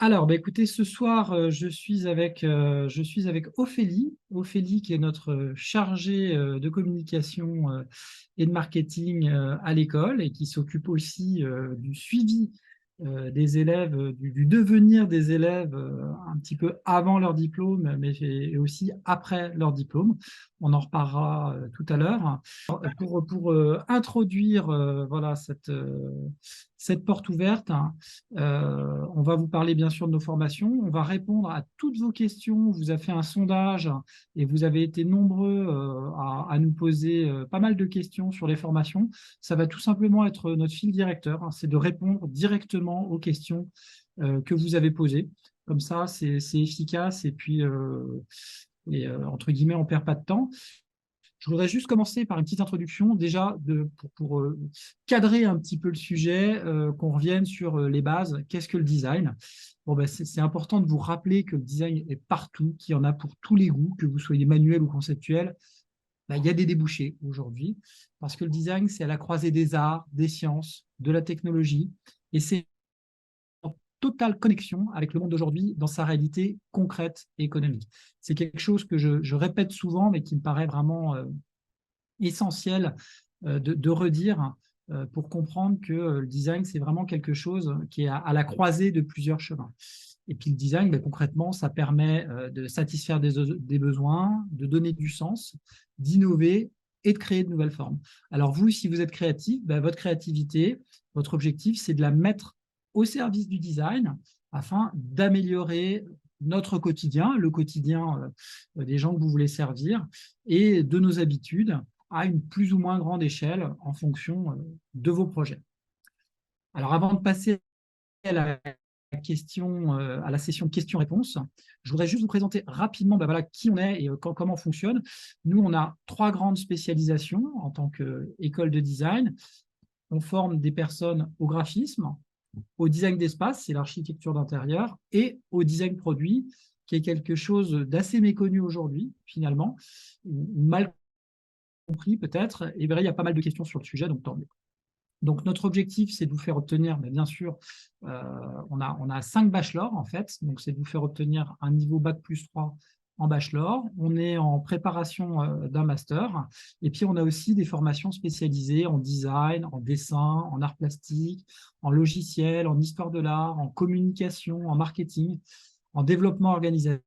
Alors, bah, écoutez, ce soir, je suis avec Ophélie. Ophélie, qui est notre chargée de communication et de marketing à l'école et qui s'occupe aussi du suivi des élèves, du devenir des élèves un petit peu avant leur diplôme, mais et aussi après leur diplôme. On en reparlera tout à l'heure. Pour introduire voilà, cette porte ouverte, hein, on va vous parler bien sûr de nos formations. On va répondre à toutes vos questions. On vous a fait un sondage et vous avez été nombreux à nous poser pas mal de questions sur les formations. Ça va tout simplement être notre fil directeur, hein, c'est de répondre directement aux questions que vous avez posées. Comme ça, c'est efficace et puis, entre guillemets, on ne perd pas de temps. Je voudrais juste commencer par une petite introduction, déjà pour cadrer un petit peu le sujet, qu'on revienne sur les bases. Qu'est-ce que le design? Bon, ben, c'est important de vous rappeler que le design est partout, qu'il y en a pour tous les goûts, que vous soyez manuel ou conceptuel. Ben, il y a des débouchés aujourd'hui, parce que le design, c'est à la croisée des arts, des sciences, de la technologie, et c'est en totale connexion avec le monde d'aujourd'hui dans sa réalité concrète et économique. C'est quelque chose que je répète souvent, mais qui me paraît vraiment essentiel de redire pour comprendre que le design, c'est vraiment quelque chose qui est à la croisée de plusieurs chemins. Et puis le design, ben, concrètement, ça permet de satisfaire des besoins, de donner du sens, d'innover et de créer de nouvelles formes. Alors vous, si vous êtes créatif, ben, votre créativité, votre objectif, c'est de la mettre au service du design afin d'améliorer notre quotidien, le quotidien des gens que vous voulez servir et de nos habitudes à une plus ou moins grande échelle en fonction de vos projets. Alors avant de passer à la à la session questions-réponses, je voudrais juste vous présenter rapidement ben voilà, qui on est et comment on fonctionne. Nous, on a 3 grandes spécialisations en tant qu'école de design. On forme des personnes au graphisme, au design d'espace, c'est l'architecture d'intérieur, et au design produit, qui est quelque chose d'assez méconnu aujourd'hui, finalement, mal compris peut-être. Et bien, il y a pas mal de questions sur le sujet, donc tant mieux. Donc, notre objectif, c'est de vous faire obtenir, mais bien sûr, on a 5 bachelors, en fait. Donc, c'est de vous faire obtenir un niveau Bac+3 en bachelor. On est en préparation d'un master. Et puis, on a aussi des formations spécialisées en design, en dessin, en art plastique, en logiciel, en histoire de l'art, en communication, en marketing, en développement organisation.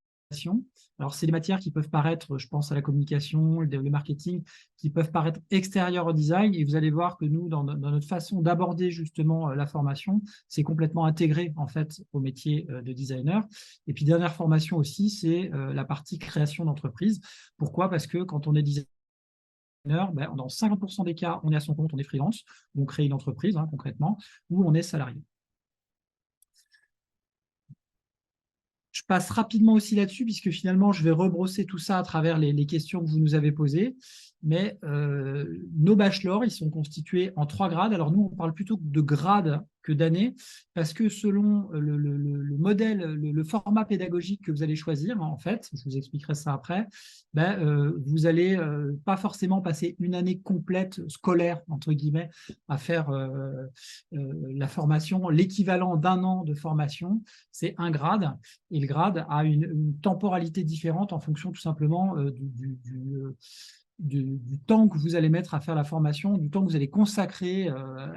Alors, c'est des matières qui peuvent paraître, je pense à la communication, le marketing, qui peuvent paraître extérieures au design. Et vous allez voir que nous, dans notre façon d'aborder justement la formation, c'est complètement intégré en fait au métier de designer. Et puis, dernière formation aussi, c'est la partie création d'entreprise. Pourquoi? Parce que quand on est designer, ben, dans 50% des cas, on est à son compte, on est freelance, on crée une entreprise hein, concrètement, ou on est salarié. Je passe rapidement aussi là-dessus, puisque finalement, je vais rebrosser tout ça à travers les questions que vous nous avez posées. Mais nos bachelors, ils sont constitués en 3 grades. Alors nous, on parle plutôt de grades que d'années, parce que selon le modèle, le format pédagogique que vous allez choisir, en fait, je vous expliquerai ça après, ben, vous allez pas forcément passer une année complète scolaire, entre guillemets, à faire la formation. L'équivalent d'un an de formation, c'est un grade. Et le grade a une temporalité différente en fonction tout simplement du temps que vous allez mettre à faire la formation, du temps que vous allez consacrer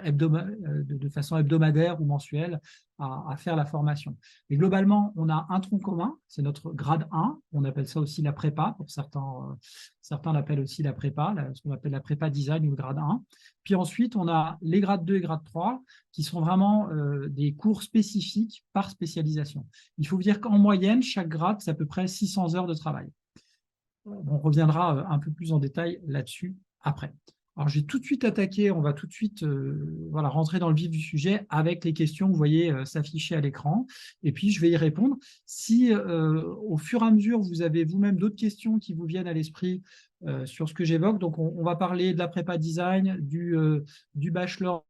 de façon hebdomadaire ou mensuelle à faire la formation. Et globalement, on a un tronc commun, c'est notre grade 1, on appelle ça aussi la prépa, pour certains l'appellent aussi la prépa, ce qu'on appelle la prépa design ou le grade 1. Puis ensuite, on a les grades 2 et grade 3, qui sont vraiment des cours spécifiques par spécialisation. Il faut dire qu'en moyenne, chaque grade, c'est à peu près 600 heures de travail. On reviendra un peu plus en détail là-dessus après. Alors, je vais tout de suite attaquer, on va tout de suite voilà, rentrer dans le vif du sujet avec les questions que vous voyez s'afficher à l'écran. Et puis, je vais y répondre. Si au fur et à mesure, vous avez vous-même d'autres questions qui vous viennent à l'esprit sur ce que j'évoque, donc on va parler de la prépa design, du bachelor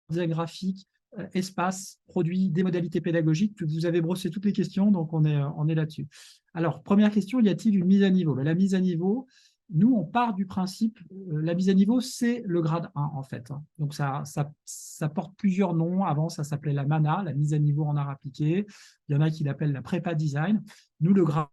design graphique, espace, produit, des modalités pédagogiques. Vous avez brossé toutes les questions, donc on est là-dessus. Alors, première question, y a-t-il une mise à niveau? La mise à niveau, Nous, on part du principe, la mise à niveau, c'est le grade 1, en fait. Donc, ça porte plusieurs noms. Avant, ça s'appelait la MANA, la mise à niveau en art appliqué. Il y en a qui l'appellent la prépa design. Nous, le grade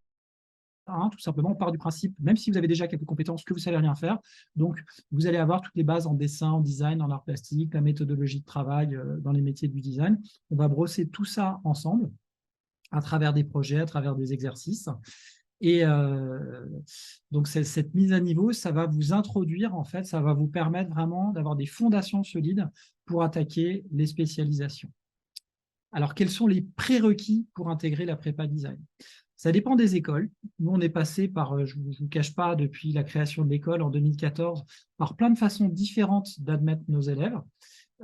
1, tout simplement, on part du principe, même si vous avez déjà quelques compétences, que vous ne savez rien faire. Donc, vous allez avoir toutes les bases en dessin, en design, en art plastique, la méthodologie de travail dans les métiers du design. On va brosser tout ça ensemble à travers des projets, à travers des exercices. Et donc, cette mise à niveau, ça va vous introduire, en fait, ça va vous permettre vraiment d'avoir des fondations solides pour attaquer les spécialisations. Alors, quels sont les prérequis pour intégrer la prépa design? Ça dépend des écoles. Nous, on est passé par, je ne vous cache pas, depuis la création de l'école en 2014, par plein de façons différentes d'admettre nos élèves.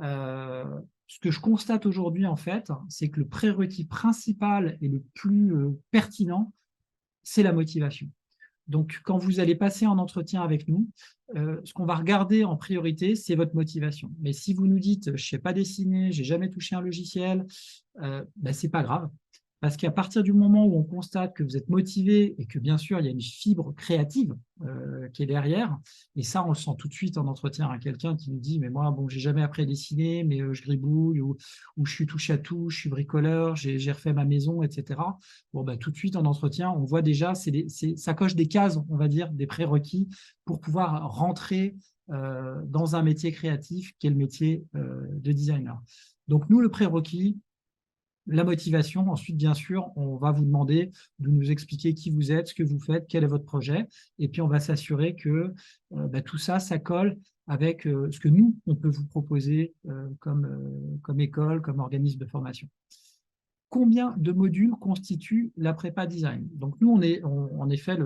Ce que je constate aujourd'hui, en fait, c'est que le prérequis principal et le plus pertinent, c'est la motivation. Donc, quand vous allez passer en entretien avec nous, ce qu'on va regarder en priorité, c'est votre motivation. Mais si vous nous dites « je ne sais pas dessiner, je n'ai jamais touché un logiciel », ben, ce n'est pas grave. Parce qu'à partir du moment où on constate que vous êtes motivé et que, bien sûr, il y a une fibre créative qui est derrière, et ça, on le sent tout de suite en entretien à quelqu'un qui nous dit « mais moi, bon, j'ai jamais appris à dessiner, mais je gribouille, ou je suis touche à tout, je suis bricoleur, j'ai refait ma maison, etc. » Bon, bah, tout de suite en entretien, on voit déjà, ça coche des cases, on va dire, des prérequis pour pouvoir rentrer dans un métier créatif qui est le métier de designer. Donc, nous, le prérequis, la motivation. Ensuite, bien sûr, on va vous demander de nous expliquer qui vous êtes, ce que vous faites, quel est votre projet. Et puis, on va s'assurer que tout ça, ça colle avec ce que nous, on peut vous proposer comme école, comme organisme de formation. Combien de modules constitue la prépa design? Donc, nous, en effet,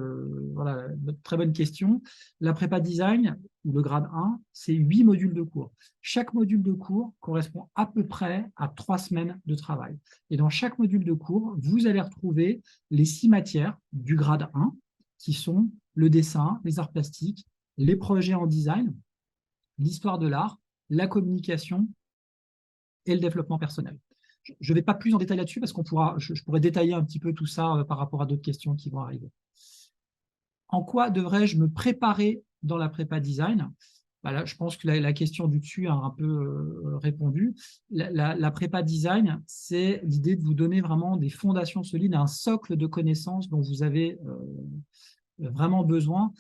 voilà, très bonne question. La prépa design, ou le grade 1, c'est 8 modules de cours. Chaque module de cours correspond à peu près à 3 semaines de travail. Et dans chaque module de cours, vous allez retrouver les 6 matières du grade 1, qui sont le dessin, les arts plastiques, les projets en design, l'histoire de l'art, la communication et le développement personnel. Je ne vais pas plus en détail là-dessus parce je pourrais détailler un petit peu tout ça par rapport à d'autres questions qui vont arriver. En quoi devrais-je me préparer dans la prépa design? Voilà, je pense que la question du dessus a un peu répondu. La prépa design, c'est l'idée de vous donner vraiment des fondations solides, un socle de connaissances dont vous avez vraiment besoin.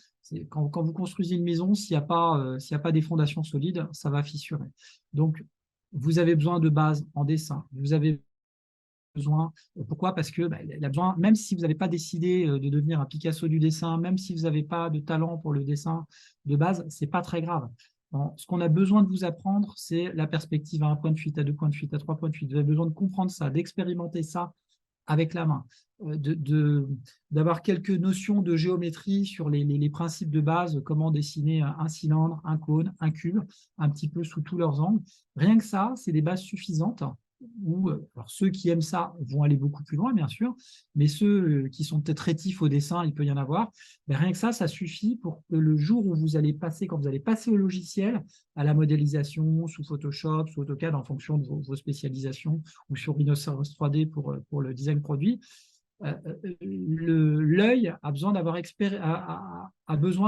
Quand vous construisez une maison, s'il n'y a pas des fondations solides, ça va fissurer. Donc, vous avez besoin de bases en dessin. Vous avez besoin. Pourquoi? Parce que il a besoin, même si vous n'avez pas décidé de devenir un Picasso du dessin, même si vous n'avez pas de talent pour le dessin de base, ce n'est pas très grave. Bon, ce qu'on a besoin de vous apprendre, c'est la perspective à un point de fuite, à 2 points de fuite, à 3 points de fuite. Vous avez besoin de comprendre ça, d'expérimenter ça avec la main, d'avoir quelques notions de géométrie sur les principes de base, comment dessiner un cylindre, un cône, un cube, un petit peu sous tous leurs angles. Rien que ça, c'est des bases suffisantes. Alors ceux qui aiment ça vont aller beaucoup plus loin, bien sûr, mais ceux qui sont peut-être rétifs au dessin, il peut y en avoir. Mais rien que ça suffit pour que le jour où vous allez passer, quand vous allez passer au logiciel, à la modélisation sous Photoshop, sous AutoCAD, en fonction de vos spécialisations, ou sur Rhinoceros 3D pour le design produit, l'œil a besoin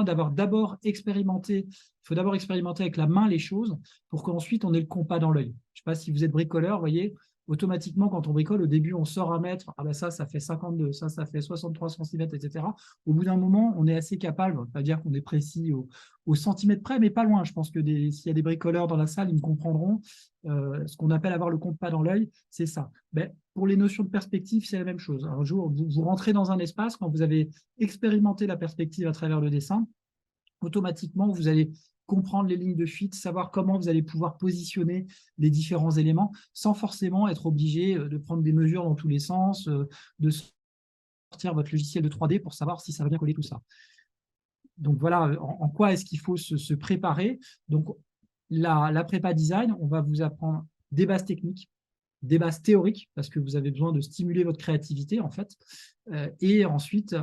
d'avoir d'abord expérimenté. Il faut d'abord expérimenter avec la main les choses pour qu'ensuite on ait le compas dans l'œil. Je ne sais pas si vous êtes bricoleur, vous voyez, automatiquement quand on bricole, au début on sort un mètre, ah ben ça fait 52, ça fait 63 cm, etc. Au bout d'un moment, on est assez capable, on ne va pas dire qu'on est précis au centimètre près, mais pas loin. Je pense que s'il y a des bricoleurs dans la salle, ils me comprendront. Ce qu'on appelle avoir le compas dans l'œil, c'est ça. Ben, pour les notions de perspective, c'est la même chose. Un jour, vous rentrez dans un espace, quand vous avez expérimenté la perspective à travers le dessin, automatiquement, vous allez comprendre les lignes de fuite, savoir comment vous allez pouvoir positionner les différents éléments sans forcément être obligé de prendre des mesures dans tous les sens, de sortir votre logiciel de 3D pour savoir si ça va bien coller tout ça. Donc voilà, en quoi est-ce qu'il faut se préparer. Donc la prépa design, on va vous apprendre des bases techniques, des bases théoriques, parce que vous avez besoin de stimuler votre créativité, en fait, et ensuite,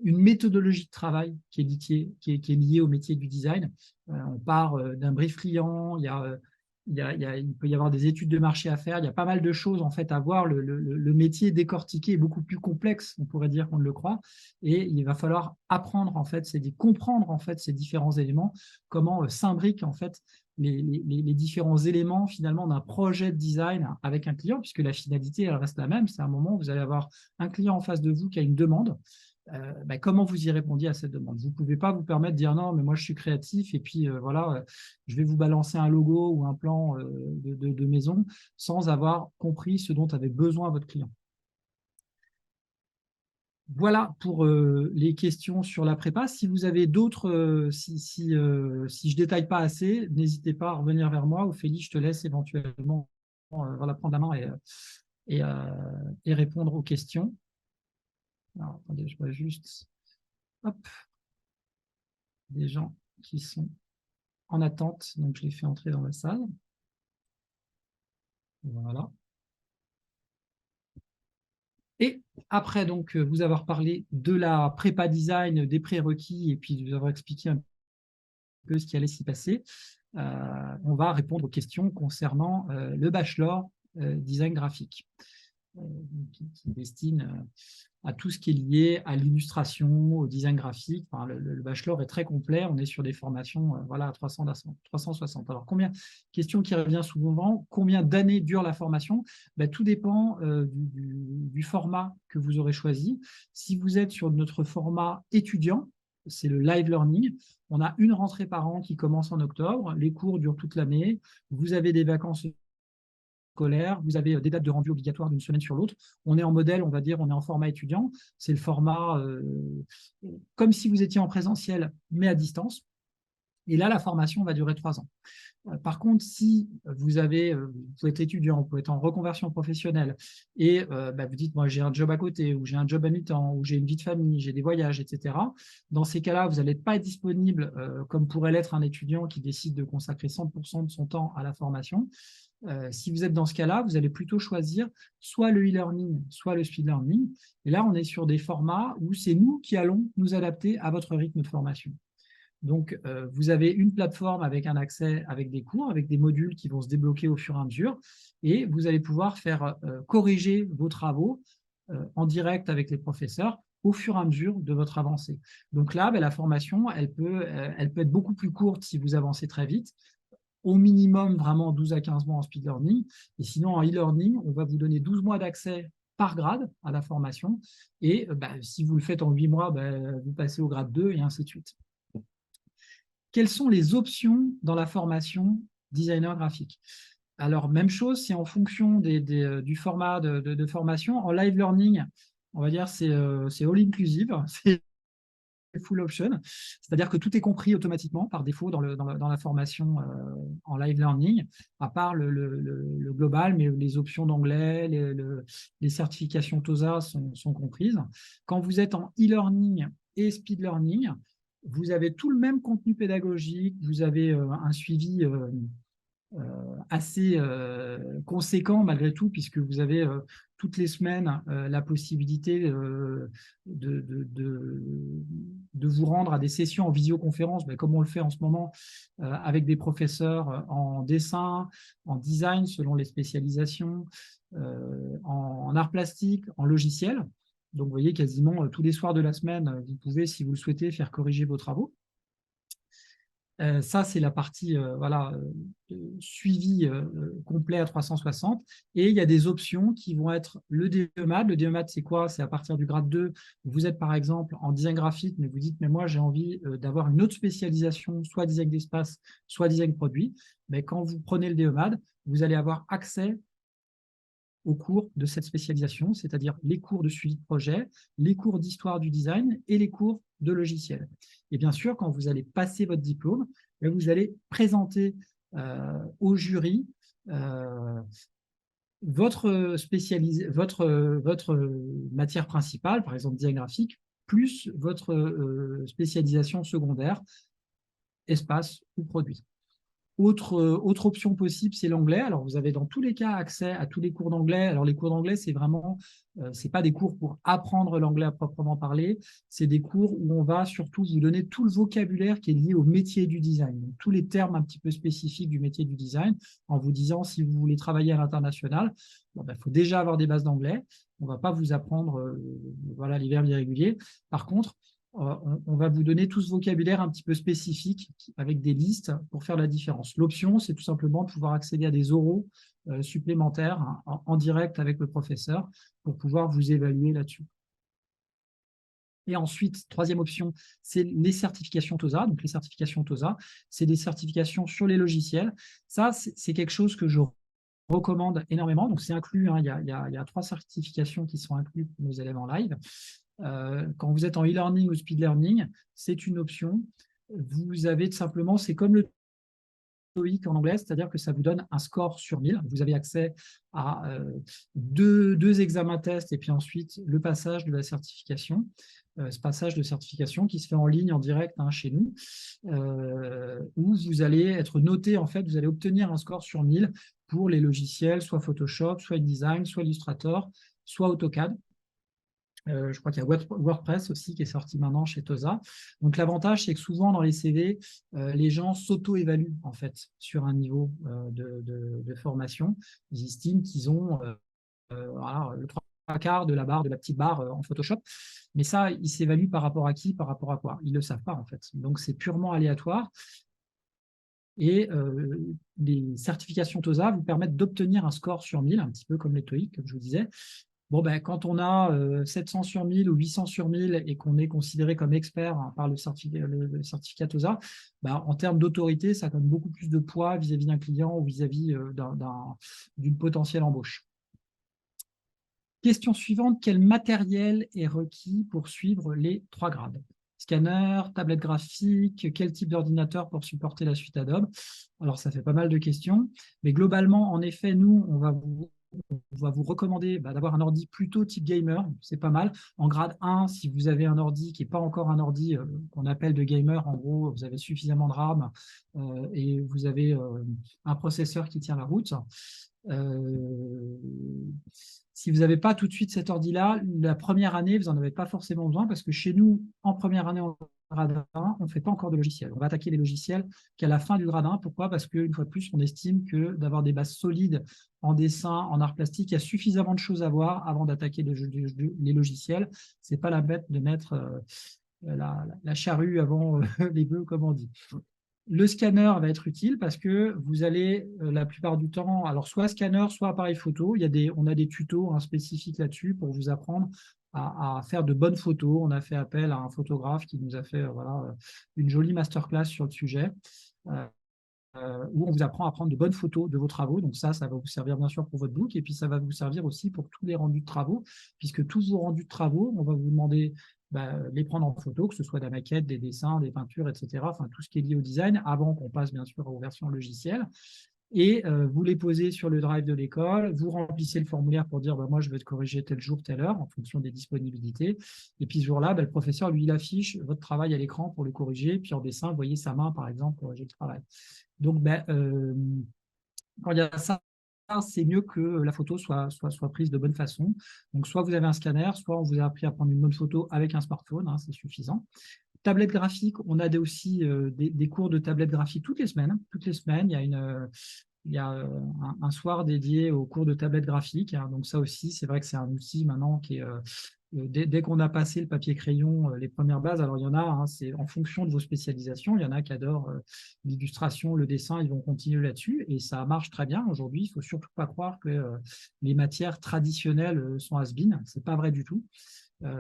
une méthodologie de travail qui est liée au métier du design. On part d'un brief client, il y a il peut y avoir des études de marché à faire, il y a pas mal de choses en fait à voir. Le métier décortiqué est beaucoup plus complexe, on pourrait dire qu'on ne le croit, et il va falloir apprendre en fait, comprendre en fait ces différents éléments, comment s'imbriquent en fait les différents éléments finalement d'un projet de design avec un client, puisque la finalité elle reste la même. C'est un moment où vous allez avoir un client en face de vous qui a une demande. Comment vous y répondiez à cette demande? Vous ne pouvez pas vous permettre de dire non, mais moi je suis créatif et puis voilà, je vais vous balancer un logo ou un plan de maison sans avoir compris ce dont avait besoin votre client. Voilà pour les questions sur la prépa. Si vous avez d'autres, si je ne détaille pas assez, n'hésitez pas à revenir vers moi. Ophélie, je te laisse éventuellement voilà, prendre la main et répondre aux questions. Alors, attendez, je vois juste hop, des gens qui sont en attente, donc je les fais entrer dans la salle. Voilà. Et après donc vous avoir parlé de la prépa design, des prérequis, et puis de vous avoir expliqué un peu ce qui allait s'y passer, on va répondre aux questions concernant le bachelor design graphique, qui destine à tout ce qui est lié à l'illustration, au design graphique. Enfin, le bachelor est très complet. On est sur des formations voilà, à 360. Alors, question qui revient souvent, combien d'années dure la formation? Tout dépend du format que vous aurez choisi. Si vous êtes sur notre format étudiant, c'est le live learning. On a une rentrée par an qui commence en octobre. Les cours durent toute l'année. Vous avez des vacances scolaire, vous avez des dates de rendu obligatoires d'une semaine sur l'autre. On est en modèle, on va dire, on est en format étudiant. C'est le format comme si vous étiez en présentiel, mais à distance. Et là, la formation va durer 3 ans. Par contre, si vous pouvez être étudiant, vous pouvez être en reconversion professionnelle et vous dites, moi j'ai un job à côté, ou j'ai un job à mi-temps, ou j'ai une vie de famille, j'ai des voyages, etc. Dans ces cas-là, vous n'allez pas être disponible comme pourrait l'être un étudiant qui décide de consacrer 100% de son temps à la formation. Si vous êtes dans ce cas-là, vous allez plutôt choisir soit le e-learning, soit le speed learning. Et là, on est sur des formats où c'est nous qui allons nous adapter à votre rythme de formation. Donc, vous avez une plateforme avec un accès avec des cours, avec des modules qui vont se débloquer au fur et à mesure, et vous allez pouvoir faire corriger vos travaux en direct avec les professeurs au fur et à mesure de votre avancée. Donc là, la formation, elle peut être beaucoup plus courte si vous avancez très vite, au minimum vraiment 12 à 15 mois en speed learning, et sinon en e-learning, on va vous donner 12 mois d'accès par grade à la formation, et si vous le faites en 8 mois, vous passez au grade 2 et ainsi de suite. Quelles sont les options dans la formation designer graphique? Alors, même chose, c'est en fonction du format de formation. En live learning, on va dire c'est all inclusive, c'est full option, c'est-à-dire que tout est compris automatiquement par défaut dans la formation en live learning, à part le global, mais les options d'anglais, les certifications TOSA sont comprises. Quand vous êtes en e-learning et speed learning, vous avez tout le même contenu pédagogique, vous avez un suivi assez conséquent malgré tout, puisque vous avez toutes les semaines la possibilité de vous rendre à des sessions en visioconférence, comme on le fait en ce moment avec des professeurs en dessin, en design selon les spécialisations, en art plastique, en logiciel. Donc vous voyez, quasiment tous les soirs de la semaine, vous pouvez, si vous le souhaitez, faire corriger vos travaux. Ça, c'est la partie suivi complet à 360. Et il y a des options qui vont être le DEMAD. Le DEMAD, c'est quoi? C'est à partir du grade 2. Vous êtes par exemple en design graphique, mais vous dites, mais moi, j'ai envie d'avoir une autre spécialisation, soit design d'espace, soit design produit. Mais quand vous prenez le DEMAD, vous allez avoir accès au cours de cette spécialisation, c'est-à-dire les cours de suivi de projet, les cours d'histoire du design et les cours de logiciel. Et bien sûr, quand vous allez passer votre diplôme, vous allez présenter au jury votre matière principale, par exemple design graphique, plus votre spécialisation secondaire, espace ou produit. Autre option possible, c'est l'anglais. Alors, vous avez dans tous les cas accès à tous les cours d'anglais. Alors, les cours d'anglais, c'est vraiment, c'est pas des cours pour apprendre l'anglais à proprement parler. C'est des cours où on va surtout vous donner tout le vocabulaire qui est lié au métier du design. Donc, tous les termes un petit peu spécifiques du métier du design, en vous disant si vous voulez travailler à l'international, bon, ben, faut déjà avoir des bases d'anglais. On va pas vous apprendre voilà, les verbes irréguliers. Par contre, on va vous donner tout ce vocabulaire un petit peu spécifique avec des listes pour faire la différence. L'option, c'est tout simplement de pouvoir accéder à des oraux supplémentaires en direct avec le professeur pour pouvoir vous évaluer là-dessus. Et ensuite, troisième option, c'est les certifications TOSA. Donc, les certifications TOSA, c'est des certifications sur les logiciels. Ça, c'est quelque chose que je recommande énormément. Donc, c'est inclus, hein, il y a 3 certifications qui sont incluses pour nos élèves en live. Quand vous êtes en e-learning ou speed learning, c'est une option. Vous avez tout simplement, c'est comme le TOEIC en anglais, c'est-à-dire que ça vous donne un score sur 1000. Vous avez accès à deux examens tests et puis ensuite le passage de la certification. Ce passage de certification qui se fait en ligne, en direct hein, chez nous, où vous allez être noté, en fait, vous allez obtenir un score sur 1000 pour les logiciels, soit Photoshop, soit InDesign, soit Illustrator, soit AutoCAD. Je crois qu'il y a WordPress aussi qui est sorti maintenant chez TOSA. Donc l'avantage, c'est que souvent dans les CV, les gens s'auto-évaluent en fait sur un niveau de formation. Ils estiment qu'ils ont voilà, le 3/4 de la barre, de la petite barre en Photoshop. Mais ça, ils s'évaluent par rapport à qui, par rapport à quoi? Ils ne le savent pas en fait. Donc c'est purement aléatoire. Et les certifications TOSA vous permettent d'obtenir un score sur 1000, un petit peu comme les TOEIC, comme je vous disais. Bon, ben, quand on a 700 sur 1000 ou 800 sur 1000 et qu'on est considéré comme expert hein, par le certificat TOSA, ben, en termes d'autorité, ça donne beaucoup plus de poids vis-à-vis d'un client ou vis-à-vis d'une potentielle embauche. Question suivante, quel matériel est requis pour suivre les 3 grades? Scanner, tablette graphique, quel type d'ordinateur pour supporter la suite Adobe? Alors, ça fait pas mal de questions, mais globalement, en effet, nous, on va vous recommander d'avoir un ordi plutôt type gamer, c'est pas mal. En grade 1, si vous avez un ordi qui n'est pas encore un ordi qu'on appelle de gamer, en gros, vous avez suffisamment de RAM et vous avez un processeur qui tient la route. Si vous n'avez pas tout de suite cet ordi-là, la première année, vous n'en avez pas forcément besoin parce que chez nous, en première année en grade 1, on ne fait pas encore de logiciel. On va attaquer les logiciels qu'à la fin du grade 1. Pourquoi? Parce qu'une fois de plus, on estime que d'avoir des bases solides en dessin, en art plastique, il y a suffisamment de choses à voir avant d'attaquer les logiciels. Ce n'est pas la bête de mettre la charrue avant les bœufs, comme on dit. Le scanner va être utile parce que vous allez la plupart du temps, alors soit scanner, soit appareil photo. On a des tutos hein, spécifiques là-dessus pour vous apprendre à faire de bonnes photos. On a fait appel à un photographe qui nous a fait voilà, une jolie masterclass sur le sujet. Où on vous apprend à prendre de bonnes photos de vos travaux. Donc ça va vous servir bien sûr pour votre book et puis ça va vous servir aussi pour tous les rendus de travaux, puisque tous vos rendus de travaux, on va vous demander les prendre en photo, que ce soit des maquettes, des dessins, des peintures, etc. Enfin, tout ce qui est lié au design, avant qu'on passe bien sûr aux versions logicielles. Et vous les posez sur le drive de l'école, vous remplissez le formulaire pour dire moi je vais te corriger tel jour, telle heure en fonction des disponibilités. Et puis ce jour-là, le professeur lui il affiche votre travail à l'écran pour le corriger. Puis en dessin, vous voyez sa main par exemple pour corriger le travail. Donc quand il y a ça, c'est mieux que la photo soit prise de bonne façon. Donc soit vous avez un scanner, soit on vous a appris à prendre une bonne photo avec un smartphone, hein, c'est suffisant. Tablette graphique, on a aussi des cours de tablette graphique toutes les semaines. Toutes les semaines, il y a un soir dédié aux cours de tablette graphique. Hein. Donc ça aussi, c'est vrai que c'est un outil maintenant qui est dès qu'on a passé le papier-crayon, les premières bases, alors il y en a, hein, c'est en fonction de vos spécialisations, il y en a qui adorent l'illustration, le dessin, ils vont continuer là-dessus, et ça marche très bien aujourd'hui. Il ne faut surtout pas croire que les matières traditionnelles sont has-been, ce n'est pas vrai du tout.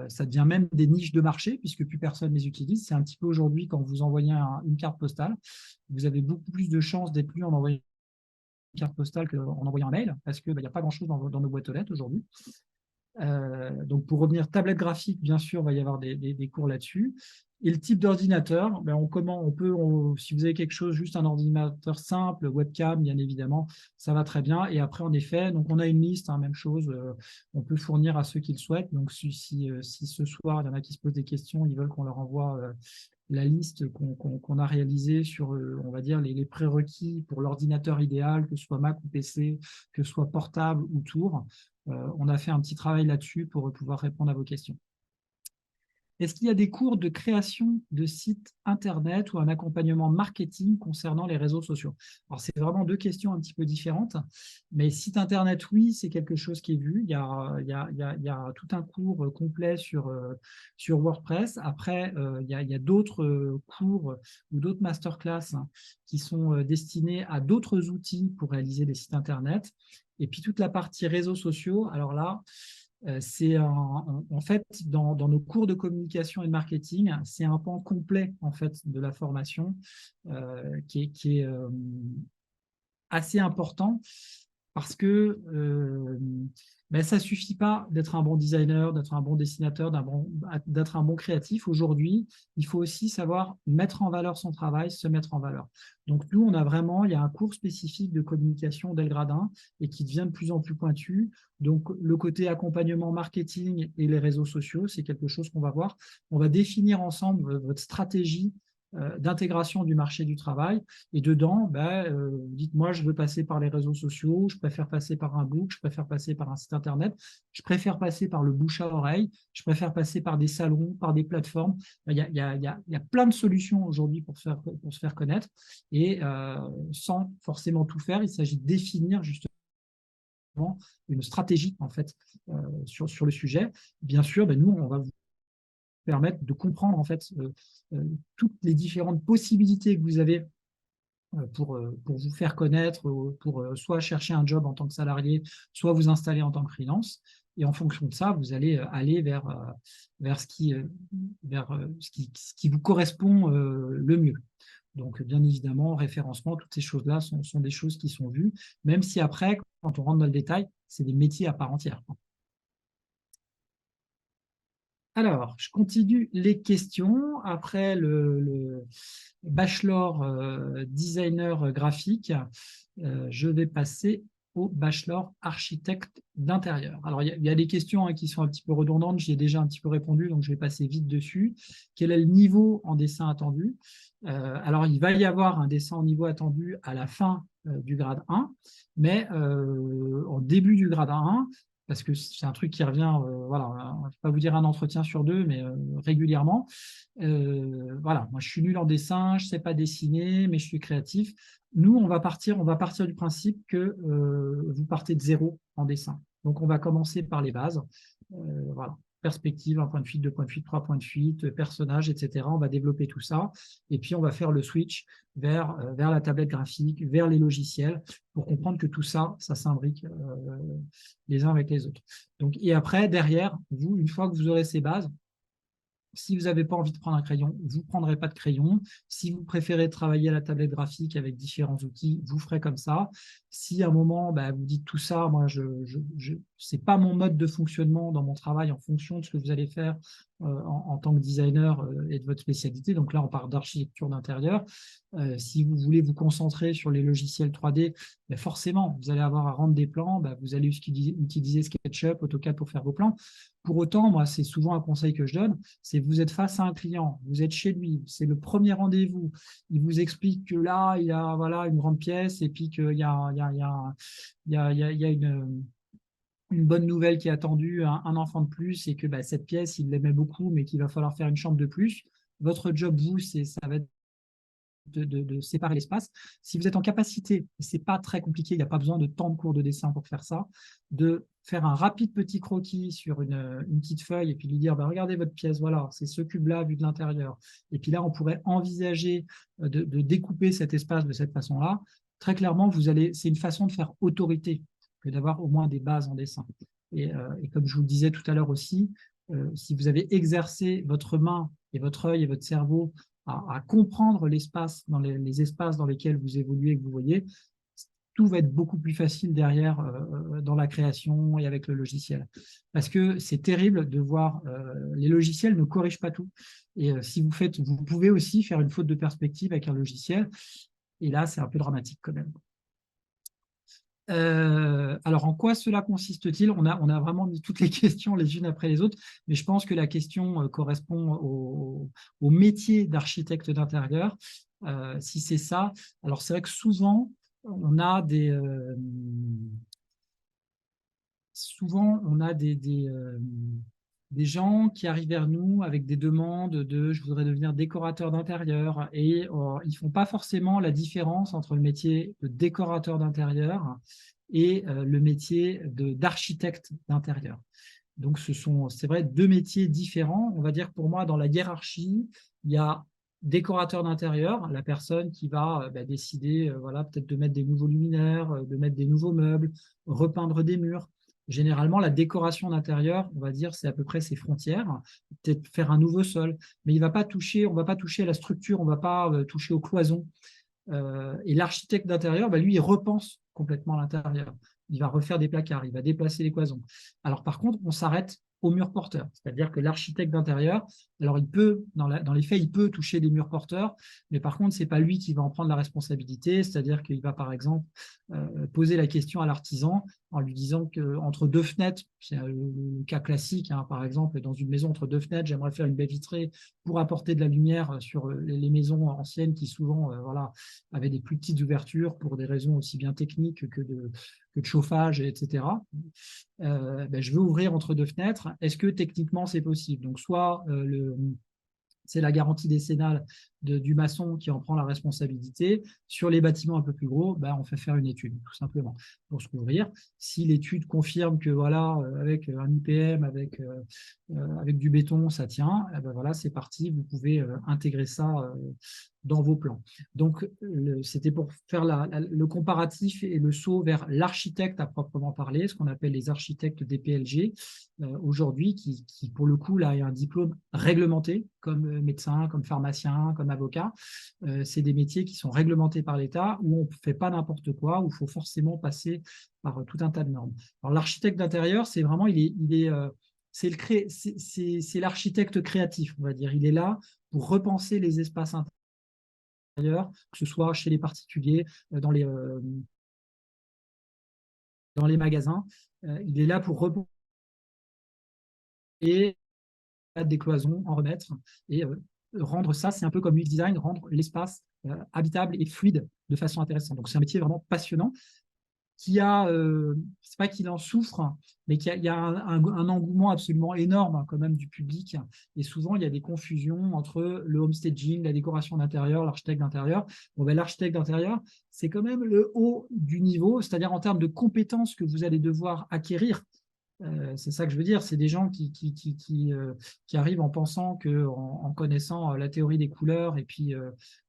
Ça devient même des niches de marché, puisque plus personne les utilise. C'est un petit peu aujourd'hui, quand vous envoyez une carte postale, vous avez beaucoup plus de chances d'être lu en envoyant une carte postale qu'en envoyant un mail, parce qu'il n'y a pas grand-chose dans nos boîtes aux lettres aujourd'hui. Donc pour revenir, tablette graphique, bien sûr, il va y avoir des cours là-dessus. Et le type d'ordinateur, si vous avez quelque chose, juste un ordinateur simple, webcam, bien évidemment, ça va très bien. Et après, en effet, donc on a une liste, hein, même chose, on peut fournir à ceux qui le souhaitent. Donc si ce soir, il y en a qui se posent des questions, ils veulent qu'on leur envoie la liste qu'on a réalisée sur, on va dire, les prérequis pour l'ordinateur idéal, que ce soit Mac ou PC, que ce soit portable ou tour. On a fait un petit travail là-dessus pour pouvoir répondre à vos questions. Est-ce qu'il y a des cours de création de sites Internet ou un accompagnement marketing concernant les réseaux sociaux? Alors, c'est vraiment deux questions un petit peu différentes, mais site Internet, oui, c'est quelque chose qui est vu. Il y a tout un cours complet sur WordPress. Après, il y a d'autres cours ou d'autres masterclass qui sont destinés à d'autres outils pour réaliser des sites Internet. Et puis, toute la partie réseaux sociaux, alors là, c'est en fait dans nos cours de communication et de marketing, c'est un pan complet en fait de la formation qui est assez important parce que ça ne suffit pas d'être un bon designer, d'être un bon dessinateur, d'être un bon créatif. Aujourd'hui, il faut aussi savoir mettre en valeur son travail, se mettre en valeur. Donc nous, il y a un cours spécifique de communication dès le grade 1 et qui devient de plus en plus pointu. Donc le côté accompagnement marketing et les réseaux sociaux, c'est quelque chose qu'on va voir. On va définir ensemble votre stratégie d'intégration du marché du travail. Et dedans, dites-moi, je veux passer par les réseaux sociaux, je préfère passer par un book, je préfère passer par un site Internet, je préfère passer par le bouche à oreille, je préfère passer par des salons, par des plateformes. Il y a plein de solutions aujourd'hui pour se faire connaître. Et sans forcément tout faire, il s'agit de définir justement une stratégie en fait sur le sujet. Bien sûr, nous, on va vous permettre de comprendre en fait toutes les différentes possibilités que vous avez pour vous faire connaître, pour soit chercher un job en tant que salarié, soit vous installer en tant que freelance. Et en fonction de ça, vous allez aller vers ce qui vous correspond le mieux. Donc, bien évidemment, référencement, toutes ces choses-là sont des choses qui sont vues, même si après, quand on rentre dans le détail, c'est des métiers à part entière. Alors, je continue les questions. Après le bachelor designer graphique, je vais passer au bachelor architecte d'intérieur. Alors, il y a des questions qui sont un petit peu redondantes. J'y ai déjà un petit peu répondu, donc je vais passer vite dessus. Quel est le niveau en dessin attendu? Alors, il va y avoir un dessin en niveau attendu à la fin du grade 1, mais en début du grade 1, parce que c'est un truc qui revient, voilà, on ne va pas vous dire un entretien sur deux, mais régulièrement. Voilà, moi je suis nul en dessin, je ne sais pas dessiner, mais je suis créatif. Nous, on va partir du principe que vous partez de zéro en dessin. Donc, on va commencer par les bases. Voilà, perspective, un point de fuite, deux points de fuite, trois points de fuite, personnage, etc. On va développer tout ça. Et puis, on va faire le switch vers la tablette graphique, vers les logiciels, pour comprendre que tout ça, ça s'imbrique les uns avec les autres. Donc, et après, derrière, vous, une fois que vous aurez ces bases, si vous n'avez pas envie de prendre un crayon, vous ne prendrez pas de crayon. Si vous préférez travailler à la tablette graphique avec différents outils, vous ferez comme ça. Si à un moment, vous dites tout ça, moi, ce n'est pas mon mode de fonctionnement dans mon travail en fonction de ce que vous allez faire en tant que designer et de votre spécialité. Donc là, on parle d'architecture d'intérieur. Si vous voulez vous concentrer sur les logiciels 3D, forcément, vous allez avoir à rendre des plans, vous allez utiliser SketchUp, AutoCAD pour faire vos plans. Pour autant, moi, c'est souvent un conseil que je donne, c'est vous êtes face à un client, vous êtes chez lui, c'est le premier rendez-vous, il vous explique que là, il y a voilà, une grande pièce et puis qu'il y a une bonne nouvelle qui est attendue, un enfant de plus, et que cette pièce, il l'aimait beaucoup, mais qu'il va falloir faire une chambre de plus. Votre job, vous, ça va être de séparer l'espace. Si vous êtes en capacité, ce n'est pas très compliqué, il n'y a pas besoin de tant de cours de dessin pour faire ça, de faire un rapide petit croquis sur une petite feuille et puis lui dire regardez votre pièce, voilà, c'est ce cube-là vu de l'intérieur. Et puis là, on pourrait envisager de découper cet espace de cette façon-là. Très clairement, c'est une façon de faire autorité que d'avoir au moins des bases en dessin. Et comme je vous le disais tout à l'heure aussi, si vous avez exercé votre main et votre œil et votre cerveau à comprendre l'espace, les espaces dans lesquels vous évoluez, que vous voyez, tout va être beaucoup plus facile derrière dans la création et avec le logiciel. Parce que c'est terrible de voir, les logiciels ne corrigent pas tout. Et si vous pouvez aussi faire une faute de perspective avec un logiciel, et là, c'est un peu dramatique quand même. Alors, en quoi cela consiste-t-il? On a vraiment mis toutes les questions les unes après les autres, mais je pense que la question correspond au métier d'architecte d'intérieur. Si c'est ça, alors c'est vrai que souvent, on a des gens qui arrivent vers nous avec des demandes de «je voudrais devenir décorateur d'intérieur» et ils ne font pas forcément la différence entre le métier de décorateur d'intérieur et le métier d'architecte d'intérieur. Donc, c'est vrai, deux métiers différents. On va dire que pour moi, dans la hiérarchie, il y a décorateur d'intérieur, la personne qui va décider voilà, peut-être de mettre des nouveaux luminaires, de mettre des nouveaux meubles, repeindre des murs. Généralement, la décoration d'intérieur, on va dire, c'est à peu près ses frontières, peut-être faire un nouveau sol, mais on ne va pas toucher à la structure, on ne va pas toucher aux cloisons. Et l'architecte d'intérieur, lui, il repense complètement l'intérieur. Il va refaire des placards, il va déplacer les cloisons. Alors par contre, on s'arrête au mur porteur. C'est-à-dire que l'architecte d'intérieur, alors il peut, dans les faits, il peut toucher des murs porteurs, mais par contre, ce n'est pas lui qui va en prendre la responsabilité. C'est-à-dire qu'il va, par exemple, poser la question à l'artisan en lui disant qu'entre deux fenêtres, c'est le cas classique, hein, par exemple, dans une maison entre deux fenêtres, j'aimerais faire une baie vitrée pour apporter de la lumière sur les maisons anciennes qui souvent voilà, avaient des plus petites ouvertures pour des raisons aussi bien techniques que de chauffage, etc. Je veux ouvrir entre deux fenêtres. Est-ce que techniquement c'est possible? Donc, soit c'est la garantie décennale du maçon qui en prend la responsabilité. Sur les bâtiments un peu plus gros, on fait faire une étude, tout simplement, pour se couvrir. Si l'étude confirme que voilà, avec un IPM, avec du béton, ça tient, voilà, c'est parti, vous pouvez intégrer ça dans vos plans. Donc, c'était pour faire le comparatif et le saut vers l'architecte à proprement parler, ce qu'on appelle les architectes DPLG, aujourd'hui, qui, pour le coup, là, a un diplôme réglementé, comme médecin, comme pharmacien, comme avocat. C'est des métiers qui sont réglementés par l'État, où on ne fait pas n'importe quoi, où il faut forcément passer par tout un tas de normes. Alors, l'architecte d'intérieur, c'est vraiment, c'est l'architecte créatif, on va dire. Il est là pour repenser les espaces intérieurs, que ce soit chez les particuliers, dans les magasins. Il est là pour repenser des cloisons, en remettre et rendre ça, c'est un peu comme le design, rendre l'espace habitable et fluide de façon intéressante. Donc, c'est un métier vraiment passionnant qui a, c'est pas qu'il en souffre, mais il y a un engouement absolument énorme quand même du public. Et souvent, il y a des confusions entre le homestaging, la décoration d'intérieur, l'architecte d'intérieur. L'architecte d'intérieur, c'est quand même le haut du niveau, c'est-à-dire en termes de compétences que vous allez devoir acquérir. C'est ça que je veux dire, c'est des gens qui arrivent en pensant qu'en connaissant la théorie des couleurs et puis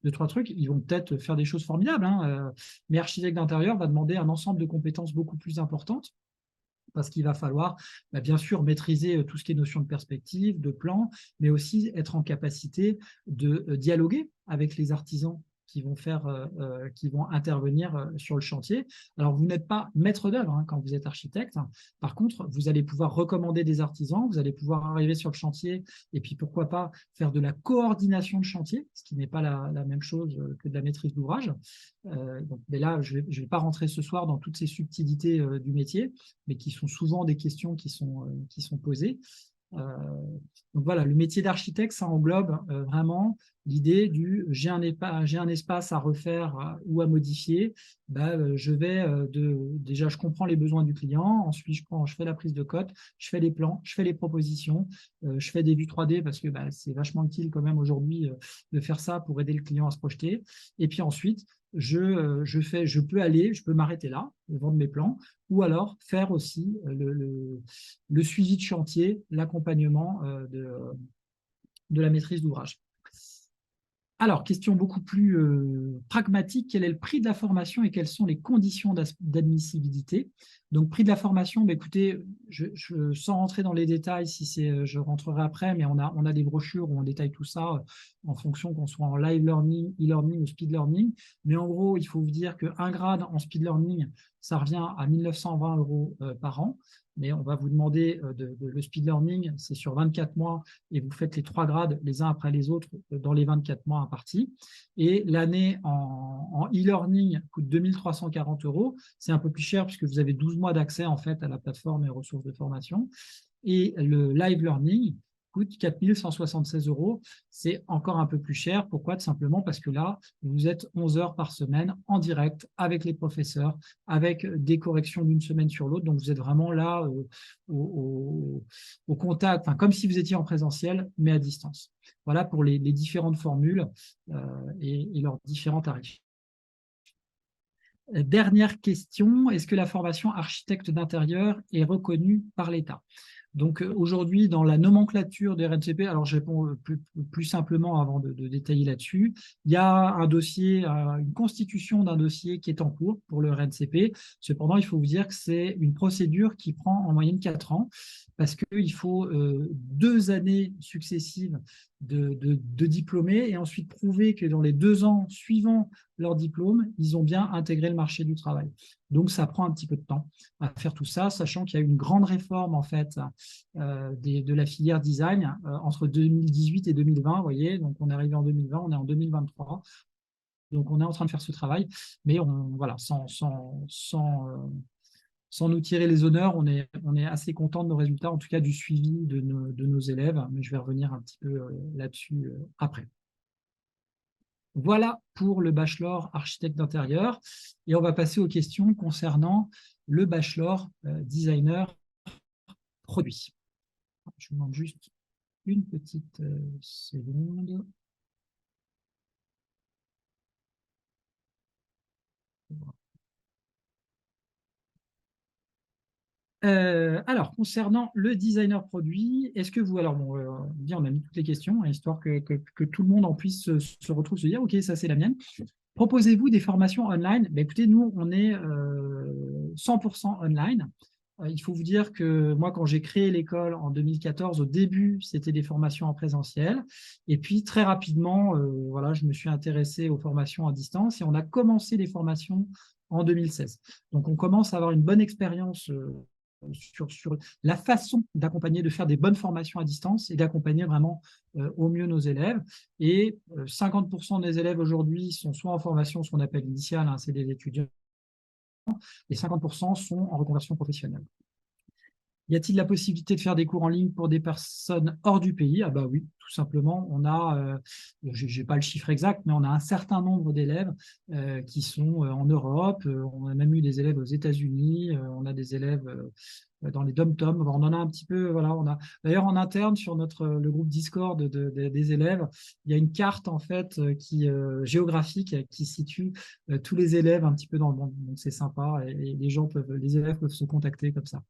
deux, trois trucs, ils vont peut-être faire des choses formidables, hein, mais architecte d'intérieur va demander un ensemble de compétences beaucoup plus importantes parce qu'il va falloir bien sûr maîtriser tout ce qui est notion de perspective, de plan, mais aussi être en capacité de dialoguer avec les artisans qui vont intervenir sur le chantier. Alors, vous n'êtes pas maître d'œuvre hein, quand vous êtes architecte. Par contre, vous allez pouvoir recommander des artisans, vous allez pouvoir arriver sur le chantier et puis pourquoi pas faire de la coordination de chantier, ce qui n'est pas la même chose que de la maîtrise d'ouvrage. Mais là, je ne vais pas rentrer ce soir dans toutes ces subtilités du métier, mais qui sont souvent des questions qui sont posées. Donc voilà, le métier d'architecte, ça englobe vraiment l'idée du j'ai un espace à refaire ou à modifier. Déjà, je comprends les besoins du client. Ensuite, je fais la prise de cote, je fais les plans, je fais les propositions, je fais des vues 3D parce que c'est vachement utile quand même aujourd'hui de faire ça pour aider le client à se projeter. Et puis ensuite, je peux m'arrêter là, vendre mes plans, ou alors faire aussi le suivi de chantier, l'accompagnement de la maîtrise d'ouvrage. Alors, question beaucoup plus pragmatique, quel est le prix de la formation et quelles sont les conditions d'admissibilité? Donc, prix de la formation, écoutez, sans rentrer dans les détails, je rentrerai après, mais on a des brochures où on détaille tout ça en fonction qu'on soit en live learning, e-learning ou speed learning. Mais en gros, il faut vous dire qu'un grade en speed learning, ça revient à 1 920 € par an. mais on va vous demander le speed learning, c'est sur 24 mois, et vous faites les 3 grades les uns après les autres dans les 24 mois impartis. Et l'année en e-learning coûte 2 340 €. C'est un peu plus cher puisque vous avez 12 mois d'accès en fait à la plateforme et aux ressources de formation. Et le live learning coûte 4 176 €. C'est encore un peu plus cher. Pourquoi? Tout simplement parce que là, vous êtes 11 heures par semaine en direct avec les professeurs, avec des corrections d'une semaine sur l'autre. Donc, vous êtes vraiment là au contact, enfin, comme si vous étiez en présentiel, mais à distance. Voilà pour les différentes formules et leurs différents tarifs. Dernière question, est-ce que la formation architecte d'intérieur est reconnue par l'État? Donc aujourd'hui, dans la nomenclature des RNCP, alors je réponds plus simplement avant de détailler là-dessus, il y a un dossier, une constitution d'un dossier qui est en cours pour le RNCP. Cependant, il faut vous dire que c'est une procédure qui prend en moyenne 4 ans parce qu'il faut 2 années successives de diplômés et ensuite prouver que dans les 2 ans suivant leur diplôme, ils ont bien intégré le marché du travail. Donc, ça prend un petit peu de temps à faire tout ça, sachant qu'il y a eu une grande réforme en fait de la filière design entre 2018 et 2020, vous voyez, donc on est arrivé en 2020, on est en 2023, donc on est en train de faire ce travail, mais voilà, sans nous tirer les honneurs, on est assez content de nos résultats, en tout cas du suivi de nos élèves, mais je vais revenir un petit peu là-dessus après. Voilà pour le bachelor architecte d'intérieur. Et on va passer aux questions concernant le bachelor designer produit. Je vous demande juste une petite seconde. Alors, concernant le designer produit, est-ce que vous, alors bon, bien, on a mis toutes les questions, hein, histoire que tout le monde en puisse se retrouve, se dire, OK, ça c'est la mienne. Proposez-vous des formations online? Ben, écoutez, nous, on est 100% online. Il faut vous dire que moi, quand j'ai créé l'école en 2014, au début, c'était des formations en présentiel. Et puis, très rapidement, voilà, je me suis intéressé aux formations à distance et on a commencé les formations en 2016. Donc, on commence à avoir une bonne expérience sur la façon d'accompagner, de faire des bonnes formations à distance et d'accompagner vraiment au mieux nos élèves. Et 50% des élèves aujourd'hui sont soit en formation, ce qu'on appelle initiale, hein, c'est des étudiants, et 50% sont en reconversion professionnelle. Y a-t-il la possibilité de faire des cours en ligne pour des personnes hors du pays? Ah bah oui, tout simplement. On a, je n'ai pas le chiffre exact, mais on a un certain nombre d'élèves qui sont en Europe. On a même eu des élèves aux États-Unis. On a des élèves dans les dom-toms. On en a un petit peu. Voilà, on a d'ailleurs en interne sur le groupe Discord des élèves, il y a une carte en fait géographique qui situe tous les élèves un petit peu dans le monde. Donc c'est sympa et les élèves peuvent se contacter comme ça.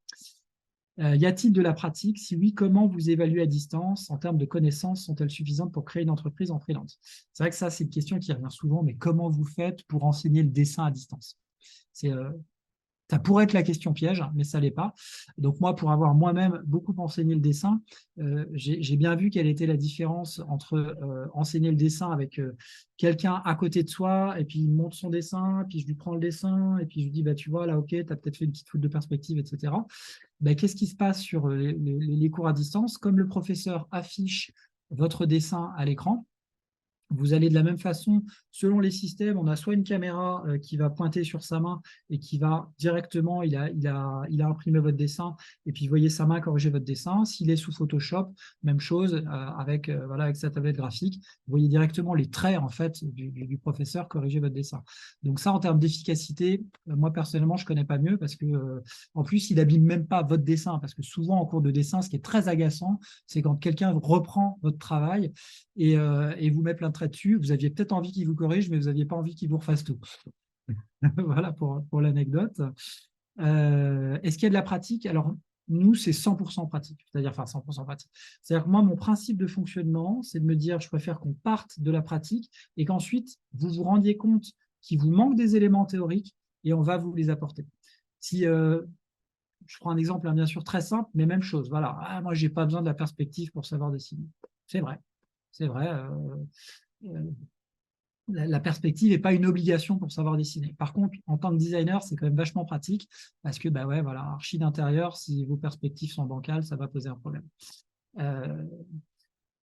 Y a-t-il de la pratique? Si oui, comment vous évaluez à distance en termes de connaissances? Sont-elles suffisantes pour créer une entreprise en freelance? C'est vrai que ça, c'est une question qui revient souvent, mais comment vous faites pour enseigner le dessin à distance? Ça pourrait être la question piège, mais ça ne l'est pas. Donc moi, pour avoir moi-même beaucoup enseigné le dessin, j'ai bien vu quelle était la différence entre enseigner le dessin avec quelqu'un à côté de soi, et puis il montre son dessin, puis je lui prends le dessin, et puis je lui dis, bah, tu vois, là, OK, tu as peut-être fait une petite faute de perspective, etc. Ben, qu'est-ce qui se passe sur les cours à distance? Comme le professeur affiche votre dessin à l'écran, vous allez de la même façon, selon les systèmes, on a soit une caméra qui va pointer sur sa main et qui va directement, il a imprimé votre dessin, et puis vous voyez sa main corriger votre dessin. S'il est sous Photoshop, même chose, voilà, avec sa tablette graphique, vous voyez directement les traits en fait, du professeur corriger votre dessin. Donc ça, en termes d'efficacité, moi personnellement, je ne connais pas mieux parce que, en plus, il n'abîme même pas votre dessin, parce que souvent, en cours de dessin, ce qui est très agaçant, c'est quand quelqu'un reprend votre travail et vous met plein de traits dessus. Vous aviez peut-être envie qu'il vous corrige, mais vous n'aviez pas envie qu'il vous refasse tout. Voilà pour l'anecdote. Est-ce qu'il y a de la pratique? Alors, nous, c'est 100% pratique, c'est-à-dire, enfin, 100% pratique. C'est-à-dire que moi, mon principe de fonctionnement, c'est de me dire, je préfère qu'on parte de la pratique et qu'ensuite, vous vous rendiez compte qu'il vous manque des éléments théoriques et on va vous les apporter. Si je prends un exemple, hein, bien sûr, très simple, mais même chose. Voilà, moi, je n'ai pas besoin de la perspective pour savoir dessiner. C'est vrai. C'est vrai. la perspective n'est pas une obligation pour savoir dessiner. Par contre, en tant que designer, c'est quand même vachement pratique parce que, bah ouais, voilà, archi d'intérieur, si vos perspectives sont bancales, ça va poser un problème.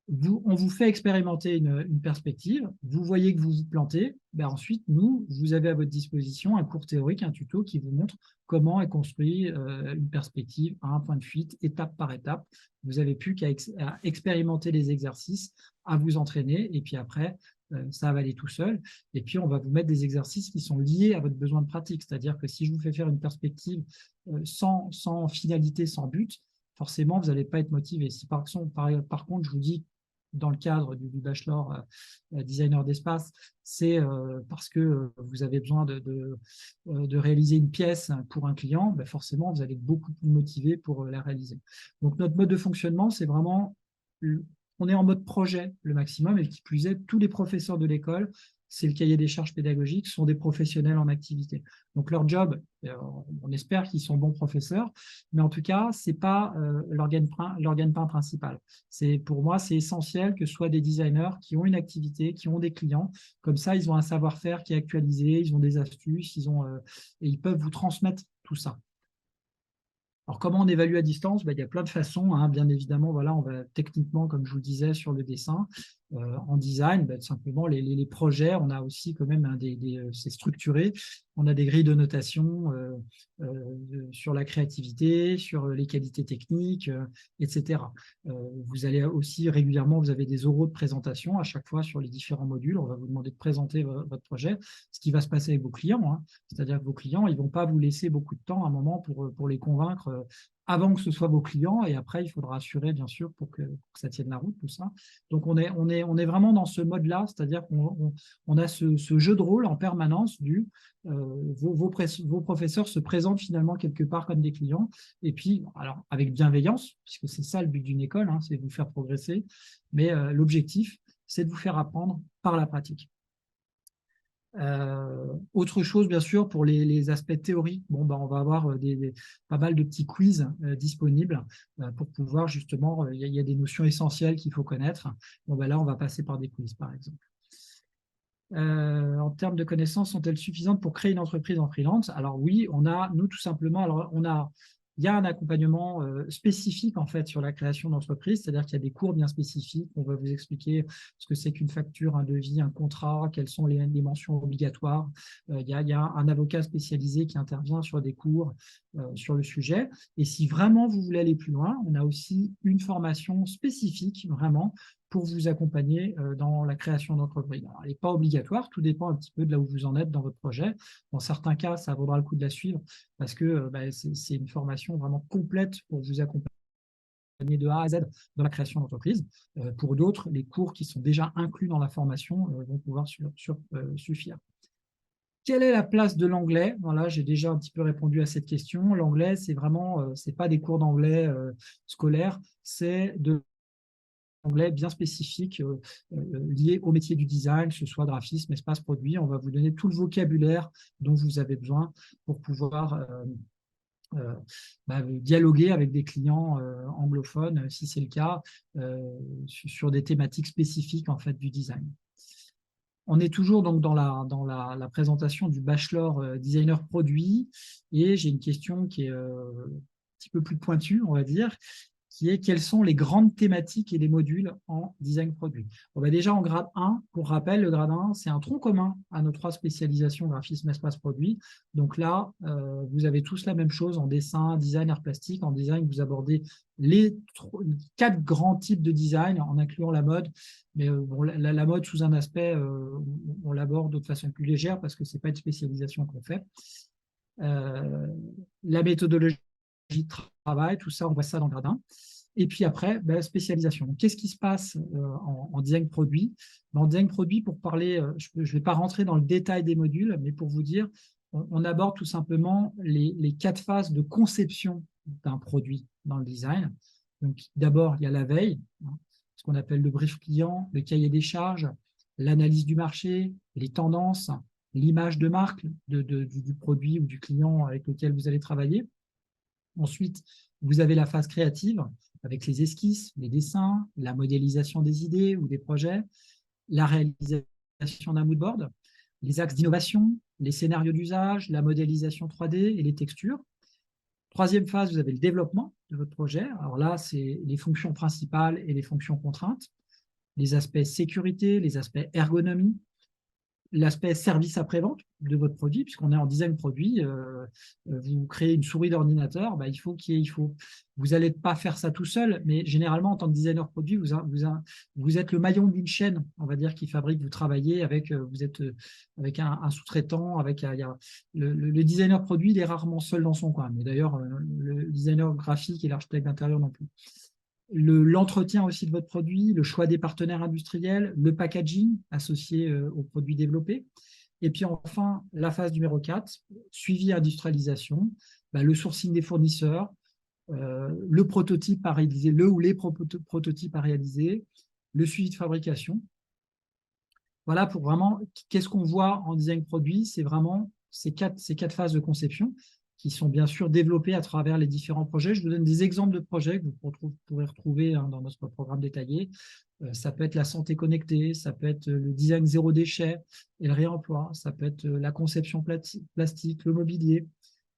On vous fait expérimenter une perspective, vous voyez que vous vous plantez, ben ensuite, vous avez à votre disposition un cours théorique, un tuto qui vous montre comment est construit une perspective à un point de fuite, étape par étape. Vous n'avez plus qu'à expérimenter les exercices, à vous entraîner, et puis après, ça va aller tout seul. Et puis, on va vous mettre des exercices qui sont liés à votre besoin de pratique. C'est-à-dire que si je vous fais faire une perspective sans finalité, sans but, forcément, vous n'allez pas être motivé. Si par contre, je vous dis dans le cadre du bachelor designer d'espace, c'est parce que vous avez besoin de réaliser une pièce pour un client, ben forcément, vous allez être beaucoup plus motivé pour la réaliser. Donc, notre mode de fonctionnement, c'est vraiment, on est en mode projet le maximum, et qui plus est, tous les professeurs de l'école, c'est le cahier des charges pédagogiques, sont des professionnels en activité. Donc, leur job, on espère qu'ils sont bons professeurs, mais en tout cas, ce n'est pas l'organe-pain principal. Pour moi, c'est essentiel que ce soit des designers qui ont une activité, qui ont des clients. Comme ça, ils ont un savoir-faire qui est actualisé, ils ont des astuces, et ils peuvent vous transmettre tout ça. Alors, comment on évalue à distance? Il y a plein de façons, hein. Bien évidemment, voilà, on va techniquement, comme je vous le disais, sur le dessin. En design, simplement, les projets, on a aussi quand même c'est structuré. On a des grilles de notation sur la créativité, sur les qualités techniques, etc. Vous allez aussi régulièrement, vous avez des oraux de présentation à chaque fois sur les différents modules. On va vous demander de présenter votre projet, ce qui va se passer avec vos clients, hein. C'est-à-dire que vos clients, ils ne vont pas vous laisser beaucoup de temps à un moment pour les convaincre avant que ce soit vos clients, et après, il faudra assurer, bien sûr, pour que ça tienne la route, tout ça. Donc, on est vraiment dans ce mode-là, c'est-à-dire qu'on a ce jeu de rôle en permanence vos professeurs se présentent finalement quelque part comme des clients, et puis, alors, avec bienveillance, puisque c'est ça le but d'une école, hein, c'est de vous faire progresser, mais l'objectif, c'est de vous faire apprendre par la pratique. Autre chose, bien sûr, pour les aspects théoriques, on va avoir pas mal de petits quiz disponibles pour pouvoir justement, il y a des notions essentielles qu'il faut connaître. Là, on va passer par des quiz, par exemple. En termes de connaissances, sont-elles suffisantes pour créer une entreprise en freelance? Alors oui, nous tout simplement, il y a un accompagnement spécifique en fait sur la création d'entreprise, c'est-à-dire qu'il y a des cours bien spécifiques. On va vous expliquer ce que c'est qu'une facture, un devis, un contrat, quelles sont les mentions obligatoires. Il y a un avocat spécialisé qui intervient sur des cours sur le sujet. Et si vraiment vous voulez aller plus loin, on a aussi une formation spécifique vraiment pour vous accompagner dans la création d'entreprise. Elle n'est pas obligatoire, tout dépend un petit peu de là où vous en êtes dans votre projet. Dans certains cas, ça vaudra le coup de la suivre parce que c'est une formation vraiment complète pour vous accompagner de A à Z dans la création d'entreprise. Pour d'autres, les cours qui sont déjà inclus dans la formation vont pouvoir suffire. Quelle est la place de l'anglais? Voilà, j'ai déjà un petit peu répondu à cette question. L'anglais, c'est vraiment, c'est pas des cours d'anglais scolaires, c'est de anglais bien spécifique lié au métier du design, que ce soit graphisme, espace produit. On va vous donner tout le vocabulaire dont vous avez besoin pour pouvoir dialoguer avec des clients anglophones, si c'est le cas, sur des thématiques spécifiques en fait, du design. On est toujours donc dans la présentation du bachelor designer produit, et j'ai une question qui est un petit peu plus pointue, on va dire, qui est quelles sont les grandes thématiques et les modules en design produit. Déjà en grade 1, pour rappel, le grade 1, c'est un tronc commun à nos 3 spécialisations graphisme, espace, produit. Donc là, vous avez tous la même chose en dessin, design, art plastique. En design, vous abordez les 4 grands types de design en incluant la mode. Mais la mode sous un aspect, on l'aborde de façon plus légère parce que ce n'est pas une spécialisation qu'on fait. La méthodologie de travail, tout ça, on voit ça dans le grade 1. Et puis après, spécialisation. Qu'est-ce qui se passe en design produit? En design produit, pour parler, je ne vais pas rentrer dans le détail des modules, mais pour vous dire, on aborde tout simplement les 4 phases de conception d'un produit dans le design. Donc, d'abord, il y a la veille, ce qu'on appelle le brief client, le cahier des charges, l'analyse du marché, les tendances, l'image de marque du produit ou du client avec lequel vous allez travailler. Ensuite, vous avez la phase créative avec les esquisses, les dessins, la modélisation des idées ou des projets, la réalisation d'un mood board, les axes d'innovation, les scénarios d'usage, la modélisation 3D et les textures. Troisième phase, vous avez le développement de votre projet. Alors là, c'est les fonctions principales et les fonctions contraintes, les aspects sécurité, les aspects ergonomie, l'aspect service après-vente de votre produit, puisqu'on est en design produit, vous créez une souris d'ordinateur, bah, vous n'allez pas faire ça tout seul, mais généralement, en tant que designer produit, vous êtes le maillon d'une chaîne, on va dire, qui fabrique, vous travaillez avec, vous êtes avec un sous-traitant, le designer produit, il est rarement seul dans son coin, mais d'ailleurs, le designer graphique et l'architecte d'intérieur non plus. L'entretien aussi de votre produit, le choix des partenaires industriels, le packaging associé aux produits développés. Et puis enfin, la phase numéro 4, suivi industrialisation, le sourcing des fournisseurs, le prototype à réaliser, le ou les prototypes à réaliser, le suivi de fabrication. Voilà pour vraiment, qu'est-ce qu'on voit en design produit, c'est vraiment ces quatre phases de conception qui sont bien sûr développés à travers les différents projets. Je vous donne des exemples de projets que vous pourrez retrouver dans notre programme détaillé. Ça peut être la santé connectée, ça peut être le design zéro déchet et le réemploi, ça peut être la conception plastique, le mobilier,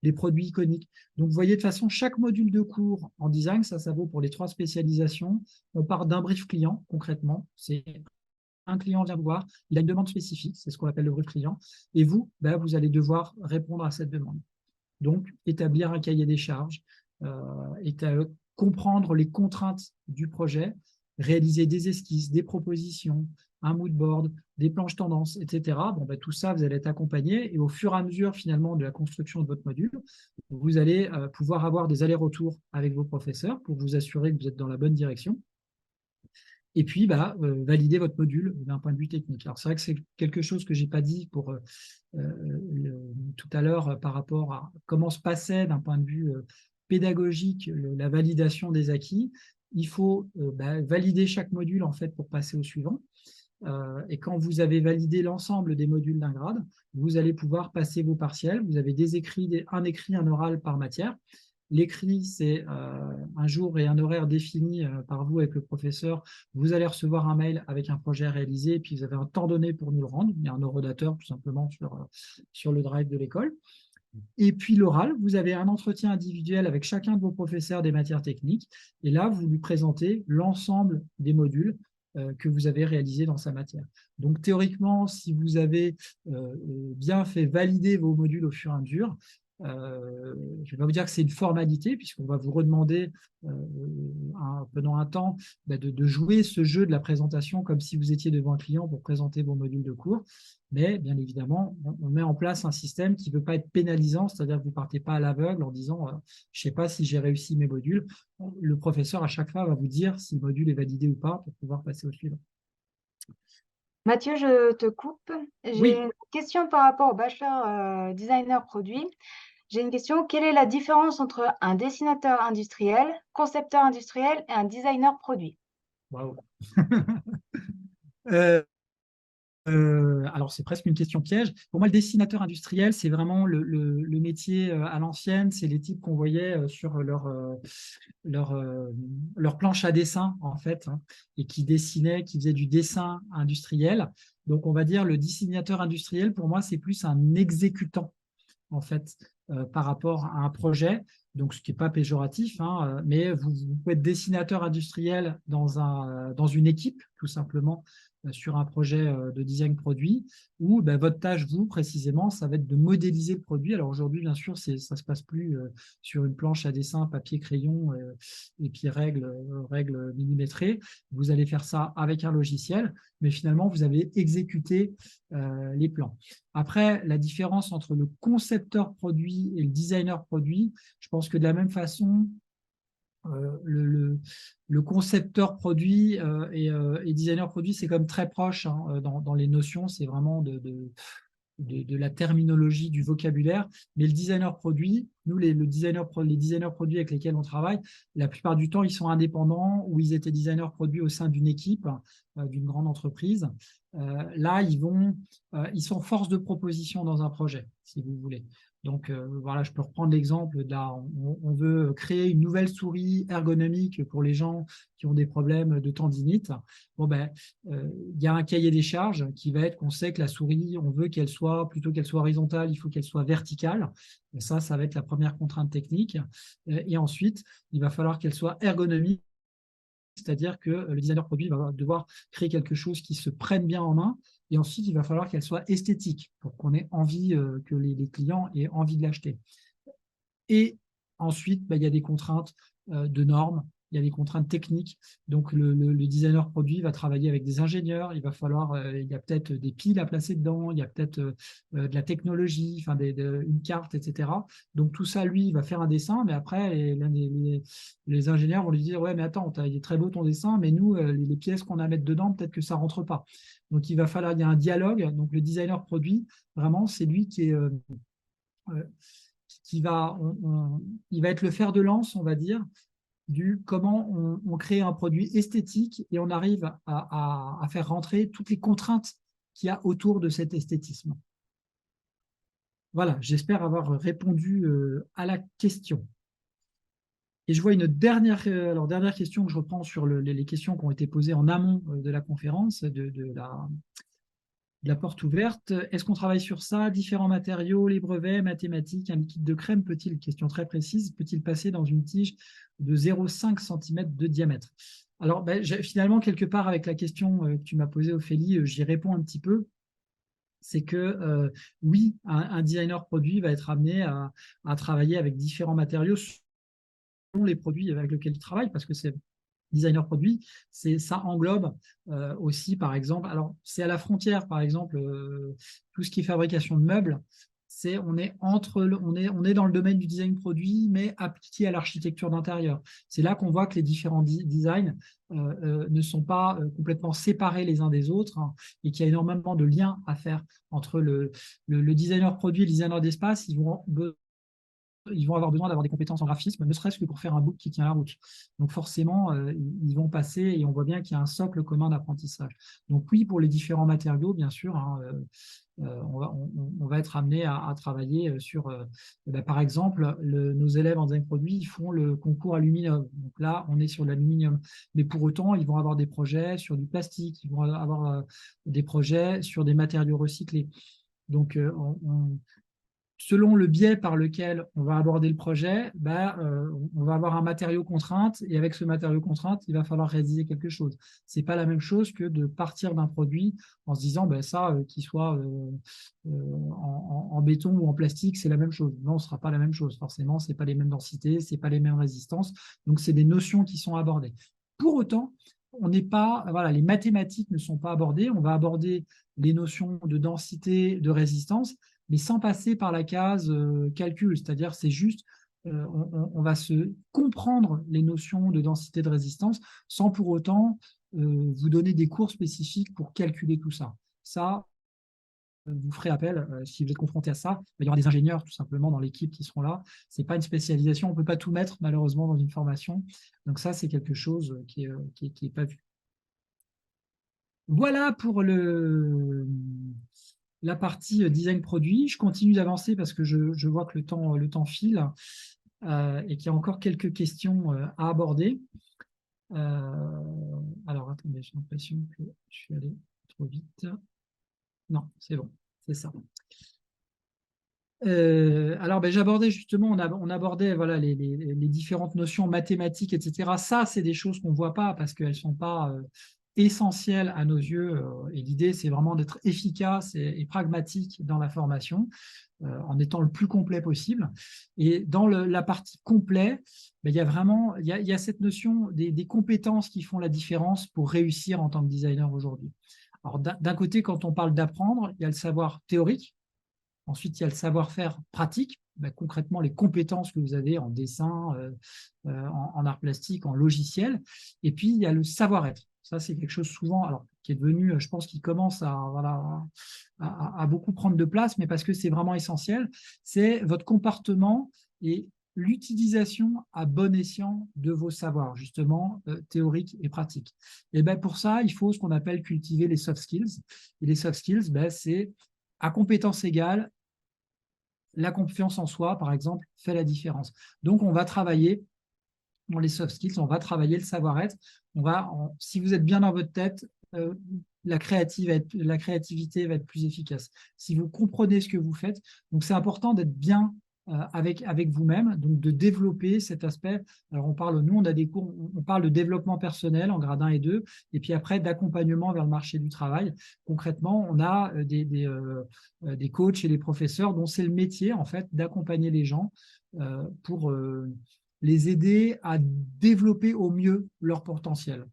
les produits iconiques. Donc, vous voyez, de toute façon, chaque module de cours en design, ça vaut pour les 3 spécialisations. On part d'un brief client, concrètement. C'est un client vient vous voir, il a une demande spécifique, c'est ce qu'on appelle le brief client, et vous, vous allez devoir répondre à cette demande. Donc, établir un cahier des charges, comprendre les contraintes du projet, réaliser des esquisses, des propositions, un mood board, des planches tendances, etc. Tout ça, vous allez être accompagné et au fur et à mesure finalement de la construction de votre module, vous allez pouvoir avoir des allers-retours avec vos professeurs pour vous assurer que vous êtes dans la bonne direction. Et puis, valider votre module d'un point de vue technique. Alors, c'est vrai que c'est quelque chose que je n'ai pas dit tout à l'heure par rapport à comment se passait d'un point de vue pédagogique la validation des acquis. Il faut valider chaque module en fait, pour passer au suivant. Et quand vous avez validé l'ensemble des modules d'un grade, vous allez pouvoir passer vos partiels. Vous avez un écrit, un oral par matière. L'écrit, c'est un jour et un horaire défini par vous avec le professeur. Vous allez recevoir un mail avec un projet réalisé et puis vous avez un temps donné pour nous le rendre. Il y a un horodateur tout simplement sur le drive de l'école. Et puis l'oral, vous avez un entretien individuel avec chacun de vos professeurs des matières techniques. Et là, vous lui présentez l'ensemble des modules que vous avez réalisés dans sa matière. Donc théoriquement, si vous avez bien fait valider vos modules au fur et à mesure, je ne vais pas vous dire que c'est une formalité, puisqu'on va vous redemander pendant un temps de jouer ce jeu de la présentation comme si vous étiez devant un client pour présenter vos modules de cours. Mais bien évidemment, on met en place un système qui ne veut pas être pénalisant, c'est-à-dire que vous ne partez pas à l'aveugle en disant je ne sais pas si j'ai réussi mes modules. Le professeur, à chaque fois, va vous dire si le module est validé ou pas pour pouvoir passer au suivant. Mathieu, je te coupe. J'ai une question par rapport au bachelor designer produit. J'ai une question. Quelle est la différence entre un dessinateur industriel, concepteur industriel et un designer produit? Waouh. Alors, c'est presque une question piège. Pour moi, le dessinateur industriel, c'est vraiment le métier à l'ancienne. C'est les types qu'on voyait sur leur planche à dessin, en fait, hein, et qui dessinaient, qui faisaient du dessin industriel. Donc, on va dire le dessinateur industriel, pour moi, c'est plus un exécutant, en fait, par rapport à un projet. Donc, ce qui n'est pas péjoratif, hein, mais vous pouvez être dessinateur industriel dans une équipe, tout simplement, sur un projet de design produit, où votre tâche, vous, précisément, ça va être de modéliser le produit. Alors aujourd'hui, bien sûr, ça ne se passe plus sur une planche à dessin, papier, crayon, et puis règles millimétrées. Vous allez faire ça avec un logiciel, mais finalement, vous avez exécuté les plans. Après, la différence entre le concepteur produit et le designer produit, je pense que de la même façon, le concepteur produit et designer produit, c'est comme très proche hein, dans les notions, c'est vraiment de la terminologie, du vocabulaire. Mais le designer produit, nous, les designers produits avec lesquels on travaille, la plupart du temps, ils sont indépendants ou ils étaient designers produits au sein d'une équipe, d'une grande entreprise. Là, ils sont force de proposition dans un projet, si vous voulez. Donc, voilà, je peux reprendre l'exemple de là, on veut créer une nouvelle souris ergonomique pour les gens qui ont des problèmes de tendinite. Bon, ben, il y a un cahier des charges qui va être qu'on sait que la souris, on veut qu'elle soit, plutôt qu'elle soit horizontale, il faut qu'elle soit verticale. Et ça va être la première contrainte technique. Et ensuite, il va falloir qu'elle soit ergonomique, c'est-à-dire que le designer produit va devoir créer quelque chose qui se prenne bien en main. Et ensuite, il va falloir qu'elle soit esthétique pour qu'on ait envie, que les clients aient envie de l'acheter. Et ensuite, il y a des contraintes de normes, il y a des contraintes techniques. Donc, le designer produit va travailler avec des ingénieurs. Il va falloir, il y a peut-être des piles à placer dedans, il y a peut-être de la technologie, enfin une carte, etc. Donc, tout ça, lui, il va faire un dessin, mais après, les ingénieurs vont lui dire, ouais, mais attends, il est très beau ton dessin, mais nous, les pièces qu'on a à mettre dedans, peut-être que ça ne rentre pas. Donc, il va falloir, il y a un dialogue. Donc, le designer produit, vraiment, c'est lui euh, qui va, il va être le fer de lance, on va dire, du comment on crée un produit esthétique et on arrive à faire rentrer toutes les contraintes qu'il y a autour de cet esthétisme. Voilà, j'espère avoir répondu à la question. Et je vois une dernière question que je reprends sur les questions qui ont été posées en amont de la conférence, de la porte ouverte. Est-ce qu'on travaille sur ça? Différents matériaux, les brevets, mathématiques, un liquide de crème peut-il, question très précise, peut-il passer dans une tige de 0,5 cm de diamètre? Alors, finalement, quelque part, avec la question que tu m'as posée, Ophélie, j'y réponds un petit peu. C'est que oui, un designer produit va être amené à travailler avec différents matériaux selon les produits avec lesquels il travaille, parce que c'est designer produit, ça englobe aussi, par exemple, alors c'est à la frontière, par exemple, tout ce qui est fabrication de meubles, on est dans le domaine du design produit, mais appliqué à l'architecture d'intérieur. C'est là qu'on voit que les différents designs ne sont pas complètement séparés les uns des autres, hein, et qu'il y a énormément de liens à faire entre le designer produit et le designer d'espace. Ils vont avoir besoin d'avoir des compétences en graphisme, ne serait-ce que pour faire un book qui tient la route. Donc forcément, ils vont passer et on voit bien qu'il y a un socle commun d'apprentissage. Donc oui, pour les différents matériaux, bien sûr, hein, on va être amené à travailler sur, par exemple, nos élèves en design produit, ils font le concours aluminium. Donc là, on est sur l'aluminium. Mais pour autant, ils vont avoir des projets sur du plastique, ils vont avoir des projets sur des matériaux recyclés. Donc, selon le biais par lequel on va aborder le projet, on va avoir un matériau contrainte et avec ce matériau contrainte, il va falloir réaliser quelque chose. Ce n'est pas la même chose que de partir d'un produit en se disant qu'il soit en béton ou en plastique, c'est la même chose. Non, ce ne sera pas la même chose. Forcément, ce n'est pas les mêmes densités, ce n'est pas les mêmes résistances. Donc, c'est des notions qui sont abordées. Pour autant, on n'est pas, voilà, les mathématiques ne sont pas abordées. On va aborder les notions de densité, de résistance, mais sans passer par la case calcul. C'est-à-dire, c'est juste, on va se comprendre les notions de densité de résistance sans pour autant vous donner des cours spécifiques pour calculer tout ça. Ça, vous ferez appel, si vous êtes confronté à ça, il y aura des ingénieurs tout simplement dans l'équipe qui seront là. Ce n'est pas une spécialisation, on ne peut pas tout mettre malheureusement dans une formation. Donc ça, c'est quelque chose qui n'est pas vu. Voilà pour la partie design produit. Je continue d'avancer parce que je vois que le temps file et qu'il y a encore quelques questions à aborder. Alors, attendez, j'ai l'impression que je suis allé trop vite. Non, c'est bon, c'est ça. Alors, j'abordais justement, on abordait voilà, les différentes notions mathématiques, etc. Ça, c'est des choses qu'on ne voit pas parce qu'elles ne sont pas essentielles à nos yeux. Et l'idée, c'est vraiment d'être efficace et pragmatique dans la formation, en étant le plus complet possible. Et dans la partie complet, il y a vraiment il y a cette notion des compétences qui font la différence pour réussir en tant que designer aujourd'hui. Alors, d'un côté, quand on parle d'apprendre, il y a le savoir théorique. Ensuite, il y a le savoir-faire pratique, concrètement les compétences que vous avez en dessin, en art plastique, en logiciel. Et puis, il y a le savoir-être. Ça, c'est quelque chose souvent, alors, qui est devenu, je pense, qui commence à beaucoup prendre de place, mais parce que c'est vraiment essentiel. C'est votre comportement et l'utilisation à bon escient de vos savoirs, justement, théoriques et pratiques. Et pour ça, il faut ce qu'on appelle cultiver les soft skills. Et les soft skills, c'est à compétences égales, la confiance en soi, par exemple, fait la différence. Donc, on va travailler dans les soft skills, on va travailler le savoir-être. Si vous êtes bien dans votre tête, la créativité va être plus efficace. Si vous comprenez ce que vous faites, donc c'est important d'être bien avec vous-même, donc de développer cet aspect. Alors nous on a des cours, on parle de développement personnel en grade 1 et 2, et puis après d'accompagnement vers le marché du travail. Concrètement, on a des coachs et des professeurs dont c'est le métier en fait d'accompagner les gens pour les aider à développer au mieux leur potentiel.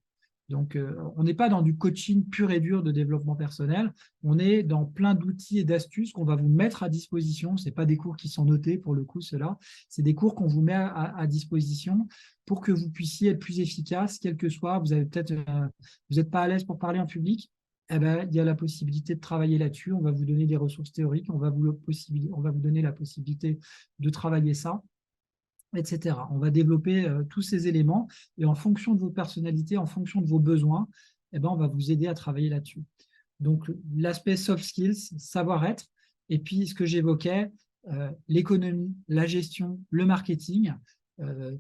Donc, on n'est pas dans du coaching pur et dur de développement personnel, on est dans plein d'outils et d'astuces qu'on va vous mettre à disposition. Ce n'est pas des cours qui sont notés pour le coup, ceux-là. C'est des cours qu'on vous met à disposition pour que vous puissiez être plus efficace, quel que soit. Vous n'êtes pas à l'aise pour parler en public, eh ben, il y a la possibilité de travailler là-dessus. On va vous donner des ressources théoriques, on va vous donner la possibilité de travailler ça, etc. On va développer tous ces éléments et en fonction de vos personnalités, en fonction de vos besoins, eh ben, on va vous aider à travailler là-dessus. Donc, l'aspect soft skills, savoir-être, et puis ce que j'évoquais, l'économie, la gestion, le marketing.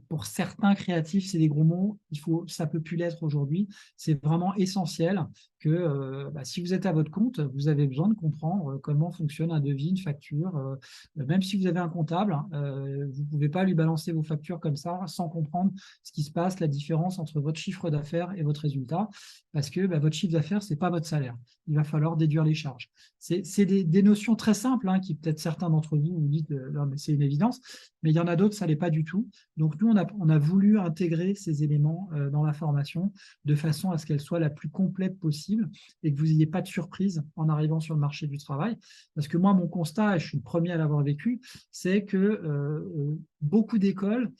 Pour certains créatifs, c'est des gros mots, ça ne peut plus l'être aujourd'hui. C'est vraiment essentiel que si vous êtes à votre compte, vous avez besoin de comprendre comment fonctionne un devis, une facture. Même si vous avez un comptable, vous ne pouvez pas lui balancer vos factures comme ça sans comprendre ce qui se passe, la différence entre votre chiffre d'affaires et votre résultat, parce que votre chiffre d'affaires, ce n'est pas votre salaire. Il va falloir déduire les charges. C'est des notions très simples qui peut-être certains d'entre vous vous dites c'est une évidence, mais il y en a d'autres, ça ne l'est pas du tout. Donc nous, on a voulu intégrer ces éléments dans la formation de façon à ce qu'elle soit la plus complète possible et que vous n'ayez pas de surprise en arrivant sur le marché du travail. Parce que moi, mon constat, et je suis le premier à l'avoir vécu, c'est que beaucoup d'écoles,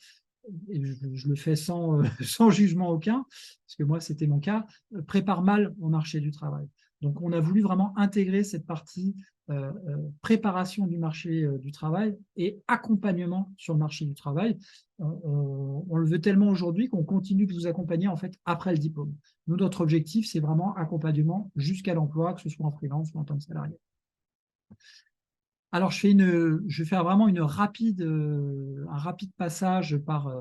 et je le fais sans jugement aucun, parce que moi, c'était mon cas, préparent mal au marché du travail. Donc, on a voulu vraiment intégrer cette partie préparation du marché du travail et accompagnement sur le marché du travail. On le veut tellement aujourd'hui qu'on continue de vous accompagner en fait après le diplôme. Nous, notre objectif, c'est vraiment accompagnement jusqu'à l'emploi, que ce soit en freelance ou en tant que salarié. Alors, je vais faire vraiment un rapide passage par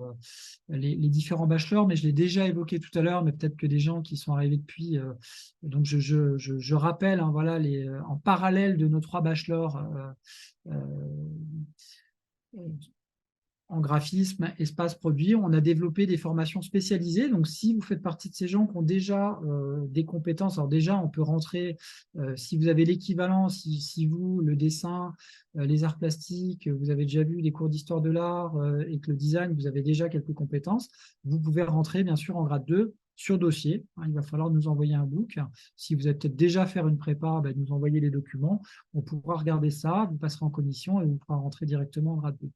les différents bachelors, mais je l'ai déjà évoqué tout à l'heure, mais peut-être que des gens qui sont arrivés depuis. Donc, je rappelle, voilà, en parallèle de nos 3 bachelors en graphisme, espace produit, on a développé des formations spécialisées. Donc, si vous faites partie de ces gens qui ont déjà des compétences, alors déjà, on peut rentrer, si vous avez l'équivalent, si vous, le dessin, les arts plastiques, vous avez déjà vu des cours d'histoire de l'art et que le design, vous avez déjà quelques compétences, vous pouvez rentrer, bien sûr, en grade 2 sur dossier. Il va falloir nous envoyer un book. Si vous avez peut-être déjà fait une prépa, nous envoyer les documents. On pourra regarder ça, vous passerez en commission et vous pourrez rentrer directement en grade 2.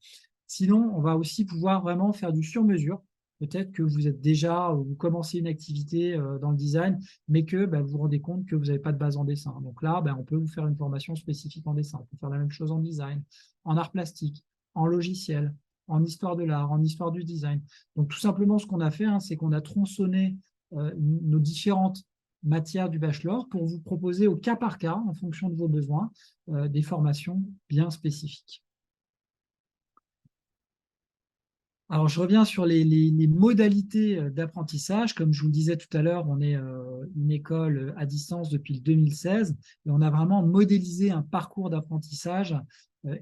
Sinon, on va aussi pouvoir vraiment faire du sur-mesure. Peut-être que vous êtes déjà, vous commencez une activité dans le design, mais que vous vous rendez compte que vous n'avez pas de base en dessin. Donc là, on peut vous faire une formation spécifique en dessin. On peut faire la même chose en design, en art plastique, en logiciel, en histoire de l'art, en histoire du design. Donc tout simplement, ce qu'on a fait, c'est qu'on a tronçonné nos différentes matières du bachelor pour vous proposer au cas par cas, en fonction de vos besoins, des formations bien spécifiques. Alors, je reviens sur les modalités d'apprentissage. Comme je vous le disais tout à l'heure, on est une école à distance depuis le 2016 et on a vraiment modélisé un parcours d'apprentissage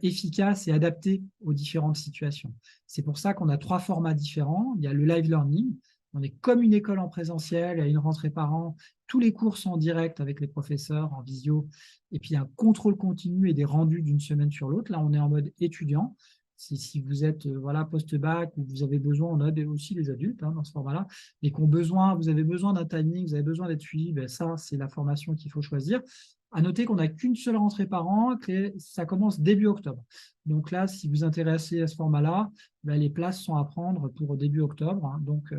efficace et adapté aux différentes situations. C'est pour ça qu'on a 3 formats différents. Il y a le live learning. On est comme une école en présentiel, à une rentrée par an. Tous les cours sont en direct avec les professeurs, en visio. Et puis, un contrôle continu et des rendus d'une semaine sur l'autre. Là, on est en mode étudiant. Si vous êtes post-bac ou vous avez besoin, on a aussi les adultes dans ce format-là, mais vous avez besoin d'un timing, vous avez besoin d'être suivi, ça, c'est la formation qu'il faut choisir. À noter qu'on n'a qu'une seule rentrée par an, que ça commence début octobre. Donc là, si vous vous intéressez à ce format-là, les places sont à prendre pour début octobre. Donc,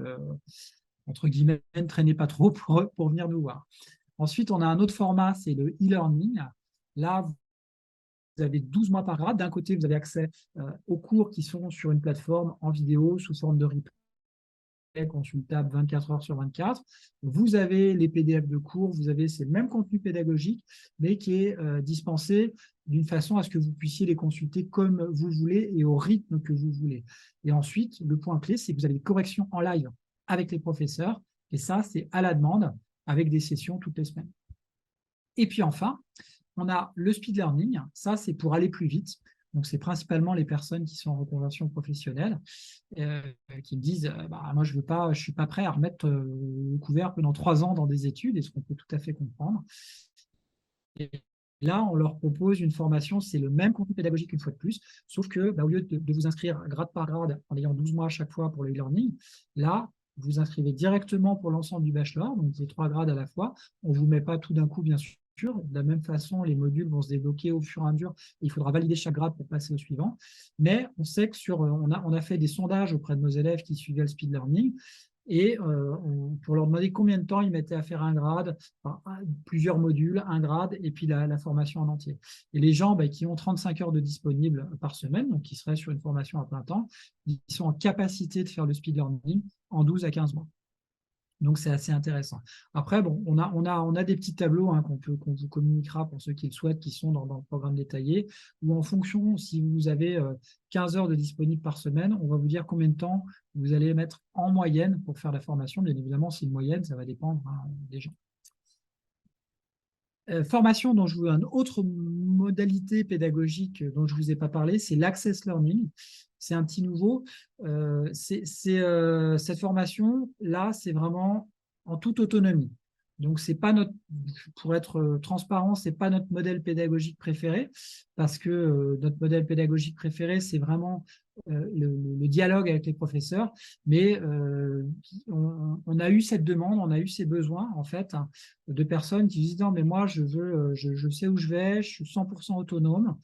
entre guillemets, ne traînez pas trop pour venir nous voir. Ensuite, on a un autre format, c'est le e-learning. Là, vous avez 12 mois par grade. D'un côté, vous avez accès aux cours qui sont sur une plateforme en vidéo sous forme de replay consultable 24 heures sur 24. Vous avez les PDF de cours, vous avez ces mêmes contenus pédagogiques, mais qui est dispensé d'une façon à ce que vous puissiez les consulter comme vous voulez et au rythme que vous voulez. Et ensuite, le point clé, c'est que vous avez des corrections en live avec les professeurs, et ça, c'est à la demande, avec des sessions toutes les semaines. Et puis enfin, on a le speed learning, ça c'est pour aller plus vite. Donc, c'est principalement les personnes qui sont en reconversion professionnelle qui me disent bah, moi, je ne suis pas prêt à remettre le couvert pendant 3 ans dans des études, et ce qu'on peut tout à fait comprendre. Et là, on leur propose une formation, c'est le même contenu pédagogique une fois de plus, sauf que bah, au lieu de vous inscrire grade par grade en ayant 12 mois à chaque fois pour le e-learning, là, vous vous inscrivez directement pour l'ensemble du bachelor, donc les 3 grades à la fois. On ne vous met pas tout d'un coup, bien sûr. De la même façon, les modules vont se débloquer au fur et à mesure. Il faudra valider chaque grade pour passer au suivant. Mais on sait que on a fait des sondages auprès de nos élèves qui suivaient le speed learning, et pour leur demander combien de temps ils mettaient à faire un grade, enfin, plusieurs modules, un grade, et puis la formation en entier. Et les gens qui ont 35 heures de disponibles par semaine, donc qui seraient sur une formation à plein temps, ils sont en capacité de faire le speed learning en 12 à 15 mois. Donc, c'est assez intéressant. Après, bon, on a des petits tableaux qu'on vous communiquera pour ceux qui le souhaitent, qui sont dans le programme détaillé, où en fonction, si vous avez 15 heures de disponible par semaine, on va vous dire combien de temps vous allez mettre en moyenne pour faire la formation. Bien évidemment, c'est une moyenne, ça va dépendre des gens. Formation dont une autre modalité pédagogique dont je ne vous ai pas parlé, c'est l'Access Learning. C'est un petit nouveau. Cette formation-là, c'est vraiment en toute autonomie. Donc, c'est pas pour être transparent, ce n'est pas notre modèle pédagogique préféré, parce que notre modèle pédagogique préféré, c'est vraiment le dialogue avec les professeurs. Mais on a eu cette demande, on a eu ces besoins, en fait, de personnes qui disent non, mais moi, je sais où je vais, je suis 100% autonome.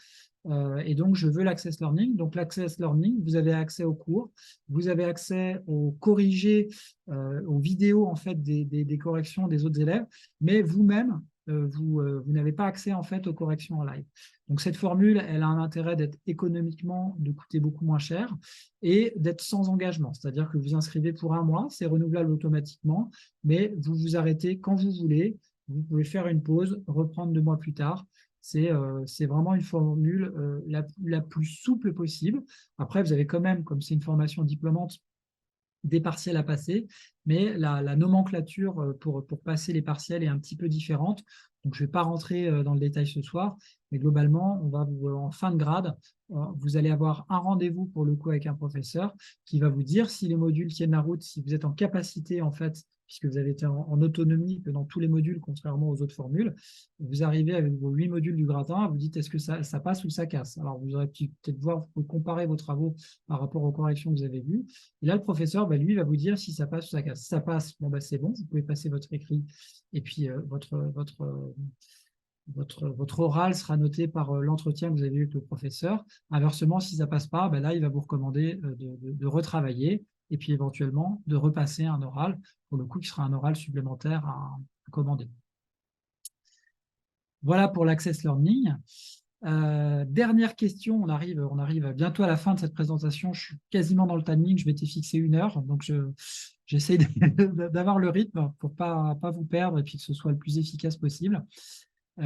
Et donc, je veux l'Access Learning. Donc, l'Access Learning, vous avez accès aux cours, vous avez accès aux corrigés, aux vidéos en fait, des corrections des autres élèves, mais vous-même, vous n'avez pas accès en fait aux corrections en live. Donc, cette formule, elle a un intérêt d'être économiquement, de coûter beaucoup moins cher et d'être sans engagement. C'est-à-dire que vous inscrivez pour 1 mois, c'est renouvelable automatiquement, mais vous vous arrêtez quand vous voulez. Vous pouvez faire une pause, reprendre 2 mois plus tard. C'est vraiment une formule la plus souple possible. Après, vous avez quand même, comme c'est une formation diplômante, des partiels à passer, mais la nomenclature pour passer les partiels est un petit peu différente. Donc, je ne vais pas rentrer dans le détail ce soir, mais globalement, en fin de grade, vous allez avoir un rendez-vous pour le coup avec un professeur qui va vous dire si les modules tiennent la route, si vous êtes en capacité, en fait, puisque vous avez été en autonomie que dans tous les modules, contrairement aux autres formules. Vous arrivez avec vos 8 modules du gratin, vous dites est-ce que ça passe ou ça casse. Alors, vous aurez peut-être voir, vous comparer vos travaux par rapport aux corrections que vous avez vues. Et là, le professeur, lui, va vous dire si ça passe ou ça casse. Si ça passe, bon, c'est bon, vous pouvez passer votre écrit et puis votre oral sera noté par l'entretien que vous avez eu avec le professeur. Inversement, si ça ne passe pas, là, il va vous recommander de retravailler et puis éventuellement de repasser un oral, pour le coup, qui sera un oral supplémentaire à commander. Voilà pour l'Access Learning. Dernière question, on arrive bientôt à la fin de cette présentation. Je suis quasiment dans le timing, je m'étais fixé 1 heure, donc j'essaie d'avoir le rythme pour ne pas vous perdre et puis que ce soit le plus efficace possible.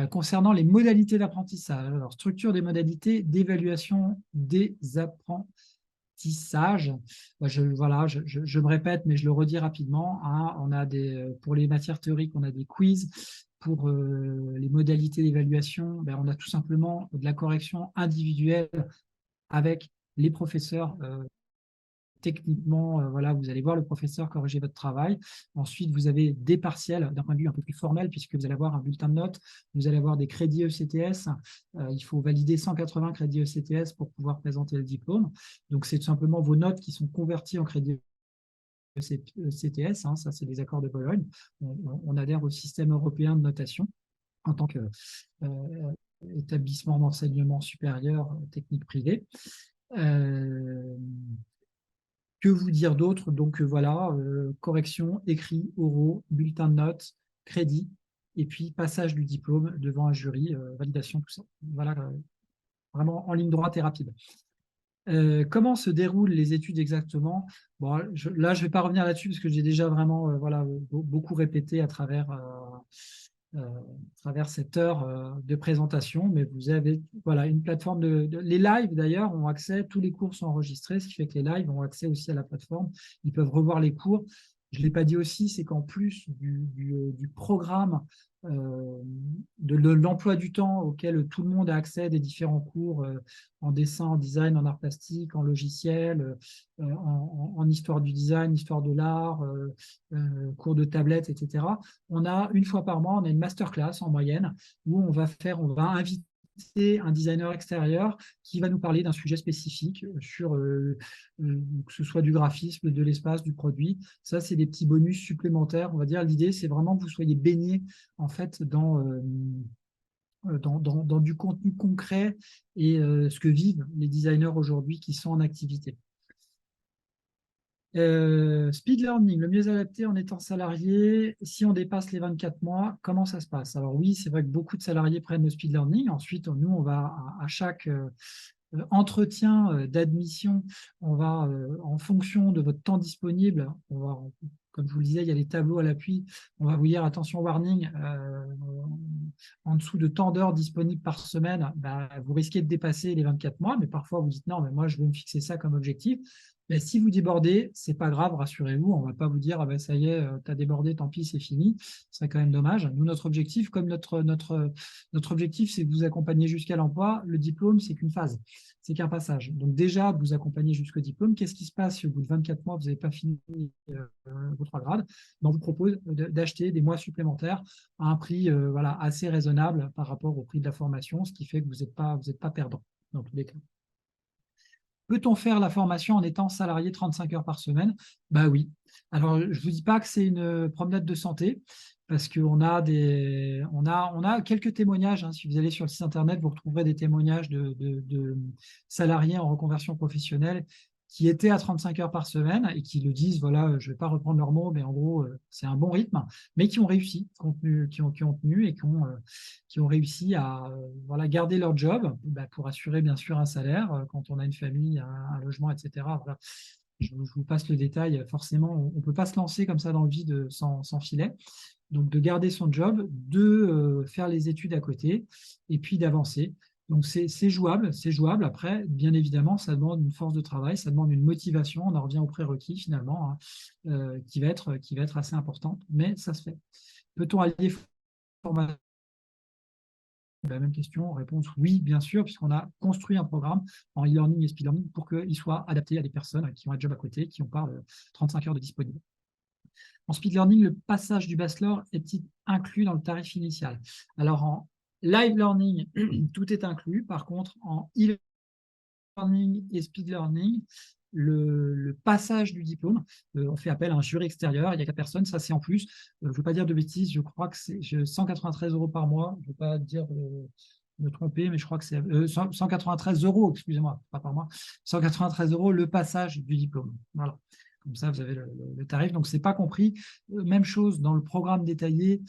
Concernant les modalités d'apprentissage, alors structure des modalités d'évaluation des apprentissages. Je me répète, mais je le redis rapidement. On a pour les matières théoriques, on a des quiz. Pour les modalités d'évaluation, on a tout simplement de la correction individuelle avec les professeurs. Techniquement, vous allez voir le professeur corriger votre travail. Ensuite, vous avez des partiels d'un point de vue un peu plus formel, puisque vous allez avoir un bulletin de notes, vous allez avoir des crédits ECTS. Il faut valider 180 crédits ECTS pour pouvoir présenter le diplôme. Donc, c'est tout simplement vos notes qui sont converties en crédits ECTS. Ça, c'est les accords de Bologne. On adhère au système européen de notation en tant qu'établissement d'enseignement supérieur technique privé. Que vous dire d'autre? Donc voilà, correction, écrit, oraux, bulletin de notes, crédit, et puis passage du diplôme devant un jury, validation, tout ça. Voilà, vraiment en ligne droite et rapide. Comment se déroulent les études exactement? Bon, là, je ne vais pas revenir là-dessus parce que j'ai déjà vraiment voilà, beaucoup répété à travers cette heure de présentation, mais vous avez voilà, une plateforme les lives d'ailleurs ont accès, tous les cours sont enregistrés, ce qui fait que les lives ont accès aussi à la plateforme, ils peuvent revoir les cours. Je ne l'ai pas dit aussi, c'est qu'en plus du programme de l'emploi du temps auquel tout le monde a accès des différents cours en dessin, en design, en art plastique, en logiciel, en histoire du design, histoire de l'art, cours de tablette, etc. On a une fois par mois, on a une masterclass en moyenne où on va inviter un designer extérieur qui va nous parler d'un sujet spécifique sur que ce soit du graphisme, de l'espace, du produit. Ça, c'est des petits bonus supplémentaires. On va dire, l'idée, c'est vraiment que vous soyez baigné en fait dans du contenu concret et ce que vivent les designers aujourd'hui qui sont en activité. Speed learning, le mieux adapté en étant salarié, si on dépasse les 24 mois, comment ça se passe? Alors oui, c'est vrai que beaucoup de salariés prennent le speed learning. Ensuite, nous, on va à chaque entretien d'admission, on va, en fonction de votre temps disponible, comme je vous le disais, il y a les tableaux à l'appui, on va vous dire, attention, warning, en dessous de tant d'heures disponibles par semaine, bah, vous risquez de dépasser les 24 mois, mais parfois vous dites, non, mais moi, je vais me fixer ça comme objectif. Mais si vous débordez, c'est pas grave, rassurez-vous, on va pas vous dire, ah ben, ça y est, tu as débordé, tant pis, c'est fini. Ce serait quand même dommage. Nous, notre objectif, comme notre objectif, c'est de vous accompagner jusqu'à l'emploi, le diplôme, c'est qu'une phase, c'est qu'un passage. Donc déjà, vous accompagnez jusqu'au diplôme. Qu'est-ce qui se passe si au bout de 24 mois, vous n'avez pas fini votre grade? On vous propose d'acheter des mois supplémentaires à un prix voilà, assez raisonnable par rapport au prix de la formation, ce qui fait que vous n'êtes pas perdant dans tous les cas. Peut-on faire la formation en étant salarié 35 heures par semaine? Bah oui. Alors, je ne vous dis pas que c'est une promenade de santé, parce qu'on a, on a quelques témoignages. Hein. Si vous allez sur le site internet, vous retrouverez des témoignages de salariés en reconversion professionnelle qui étaient à 35 heures par semaine et qui le disent, voilà, je ne vais pas reprendre leurs mots, mais en gros, c'est un bon rythme, mais qui ont réussi, qui ont tenu et qui ont réussi à voilà, garder leur job bah, pour assurer bien sûr un salaire quand on a une famille, un logement, etc. Voilà. Je vous passe le détail. Forcément, on ne peut pas se lancer comme ça dans le vide sans filet. Donc, de garder son job, de faire les études à côté et puis d'avancer. Donc, c'est jouable, c'est jouable. Après, bien évidemment, ça demande une force de travail, ça demande une motivation. On en revient au prérequis finalement, hein, qui va être assez importante, mais ça se fait. Peut-on allier formation? La même question, réponse oui, bien sûr, puisqu'on a construit un programme en e-learning et speed learning pour qu'il soit adapté à des personnes qui ont un job à côté, qui ont pas 35 heures de disponible. En speed learning, le passage du bachelor est-il inclus dans le tarif initial? Alors, en live learning, tout est inclus. Par contre, en e-learning et speed learning, le passage du diplôme, on fait appel à un jury extérieur, il y a 4 personnes, ça c'est en plus. Je ne veux pas dire de bêtises, je crois que c'est 193 € par mois, je ne veux pas dire me tromper, mais je crois que c'est 193 €, excusez-moi, pas par mois, 193 € le passage du diplôme. Voilà. Comme ça, vous avez le tarif. Donc, ce n'est pas compris. Même chose dans le programme détaillé,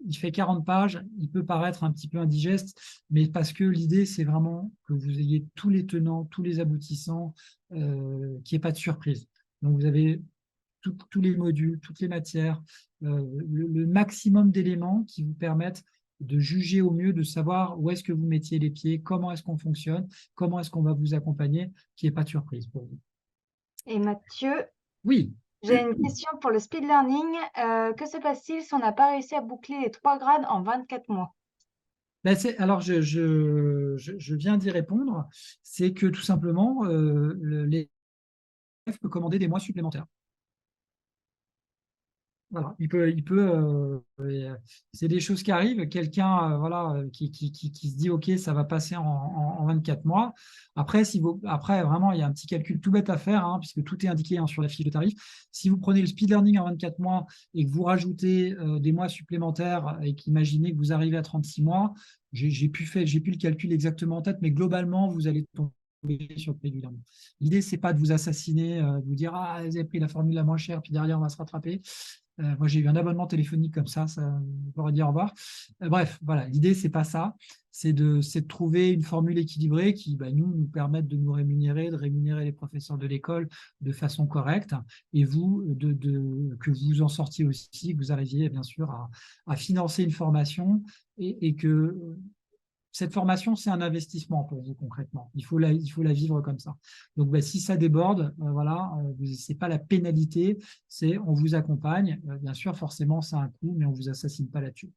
il fait 40 pages, il peut paraître un petit peu indigeste, mais parce que l'idée, c'est vraiment que vous ayez tous les tenants, tous les aboutissants, qu'il n'y ait pas de surprise. Donc, vous avez tous les modules, toutes les matières, le maximum d'éléments qui vous permettent de juger au mieux, de savoir où est-ce que vous mettiez les pieds, comment est-ce qu'on fonctionne, comment est-ce qu'on va vous accompagner, qu'il n'y ait pas de surprise pour vous. Et Mathieu, oui. J'ai une question pour le speed learning. Que se passe-t-il si on n'a pas réussi à boucler les 3 grades en 24 mois? Ben alors, je viens d'y répondre. C'est que tout simplement, l'élève peut commander des mois supplémentaires. Voilà, c'est des choses qui arrivent. Quelqu'un voilà, qui se dit, OK, ça va passer en 24 mois. Après, vraiment, il y a un petit calcul tout bête à faire, hein, puisque tout est indiqué hein, sur la fiche de tarif. Si vous prenez le speed learning en 24 mois et que vous rajoutez des mois supplémentaires et qu'imaginez que vous arrivez à 36 mois, j'ai plus le calcul exactement en tête, mais globalement, vous allez tomber sur le prix du learning. L'idée, c'est pas de vous assassiner, de vous dire ah, vous avez pris la formule la moins chère, puis derrière, on va se rattraper. Moi, j'ai eu un abonnement téléphonique comme ça on pourrait dire au revoir. Bref, voilà, l'idée, c'est pas ça. C'est de trouver une formule équilibrée qui, nous permette de nous rémunérer, de rémunérer les professeurs de l'école de façon correcte, et vous, que vous en sortiez aussi, que vous arriviez, bien sûr, à financer une formation et que cette formation, c'est un investissement pour vous concrètement. Il faut la vivre comme ça. Donc, si ça déborde, voilà, c'est pas la pénalité, c'est on vous accompagne. Bien sûr, forcément, ça a un coût, mais on vous assassine pas là-dessus.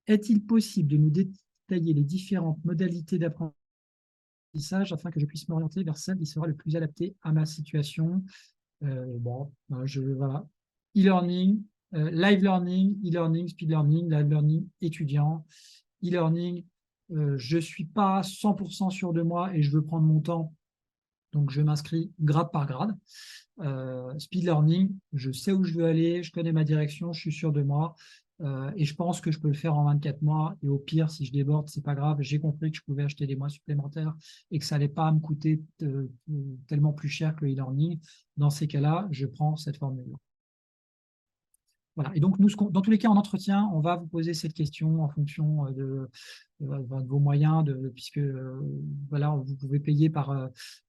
Est-il possible de nous détailler les différentes modalités d'apprentissage afin que je puisse m'orienter vers celle qui sera le plus adaptée à ma situation? Voilà. E-learning, live learning, e-learning, speed learning, live learning étudiant, e-learning, je ne suis pas 100% sûr de moi et je veux prendre mon temps, donc je m'inscris grade par grade. Speed learning, je sais où je veux aller, je connais ma direction, je suis sûr de moi, et je pense que je peux le faire en 24 mois, et au pire, si je déborde, c'est pas grave, j'ai compris que je pouvais acheter des mois supplémentaires et que ça n'allait pas me coûter tellement plus cher que le e-learning. Dans ces cas-là, je prends cette formule. Voilà. Et donc, nous, dans tous les cas, en entretien, on va vous poser cette question en fonction de vos moyens, puisque voilà, vous pouvez payer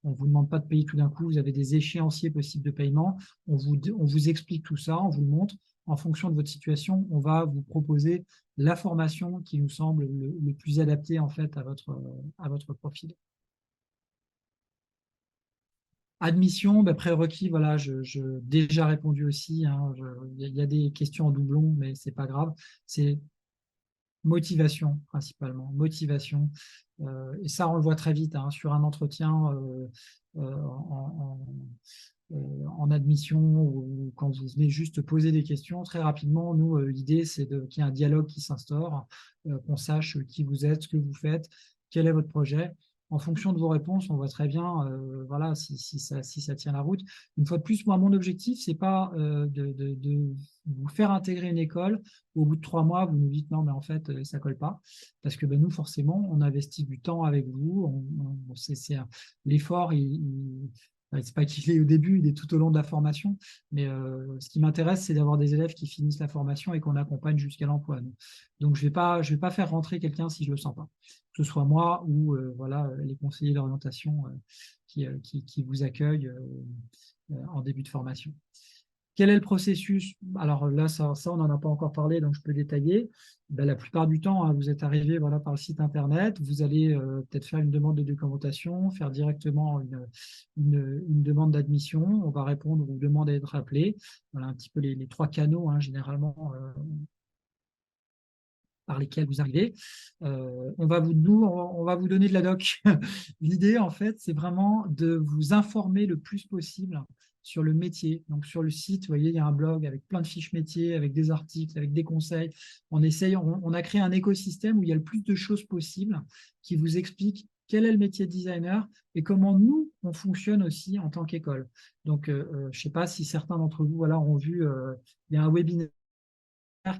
on ne vous demande pas de payer tout d'un coup, vous avez des échéanciers possibles de paiement. On vous explique tout ça, on vous le montre. En fonction de votre situation, on va vous proposer la formation qui nous semble le plus adaptée en fait à votre profil. Admission, prérequis, voilà, je déjà répondu aussi. Il y a des questions en doublon, mais c'est pas grave. C'est motivation principalement, motivation. Et ça, on le voit très vite sur un entretien en admission ou quand vous venez juste poser des questions. Très rapidement, nous, l'idée, c'est qu'il y ait un dialogue qui s'instaure, qu'on sache qui vous êtes, ce que vous faites, quel est votre projet. En fonction de vos réponses, on voit très bien voilà, si ça tient la route. Une fois de plus, moi, mon objectif, ce n'est pas de vous faire intégrer une école. Au bout de 3 mois, vous nous dites non, mais en fait, ça ne colle pas. Parce que nous, forcément, on investit du temps avec vous. L'effort, c'est pas qu'il est au début, il est tout au long de la formation. Mais ce qui m'intéresse, c'est d'avoir des élèves qui finissent la formation et qu'on accompagne jusqu'à l'emploi. Donc, je vais pas faire rentrer quelqu'un si je le sens pas. Que ce soit moi ou voilà, les conseillers d'orientation qui vous accueillent en début de formation. Quel est le processus? Alors là, ça on n'en a pas encore parlé, donc je peux détailler. La plupart du temps, vous êtes arrivé voilà, par le site Internet, vous allez peut-être faire une demande de documentation, faire directement une demande d'admission, on va répondre aux demandes à être appelées. Voilà un petit peu les 3 canaux, généralement, par lesquels vous arrivez. On va vous donner de la doc. L'idée, en fait, c'est vraiment de vous informer le plus possible sur le métier. Donc, sur le site, vous voyez, il y a un blog avec plein de fiches métiers, avec des articles, avec des conseils. On a créé un écosystème où il y a le plus de choses possibles qui vous expliquent quel est le métier de designer et comment nous, on fonctionne aussi en tant qu'école. Donc, je ne sais pas si certains d'entre vous ont vu, il y a un webinaire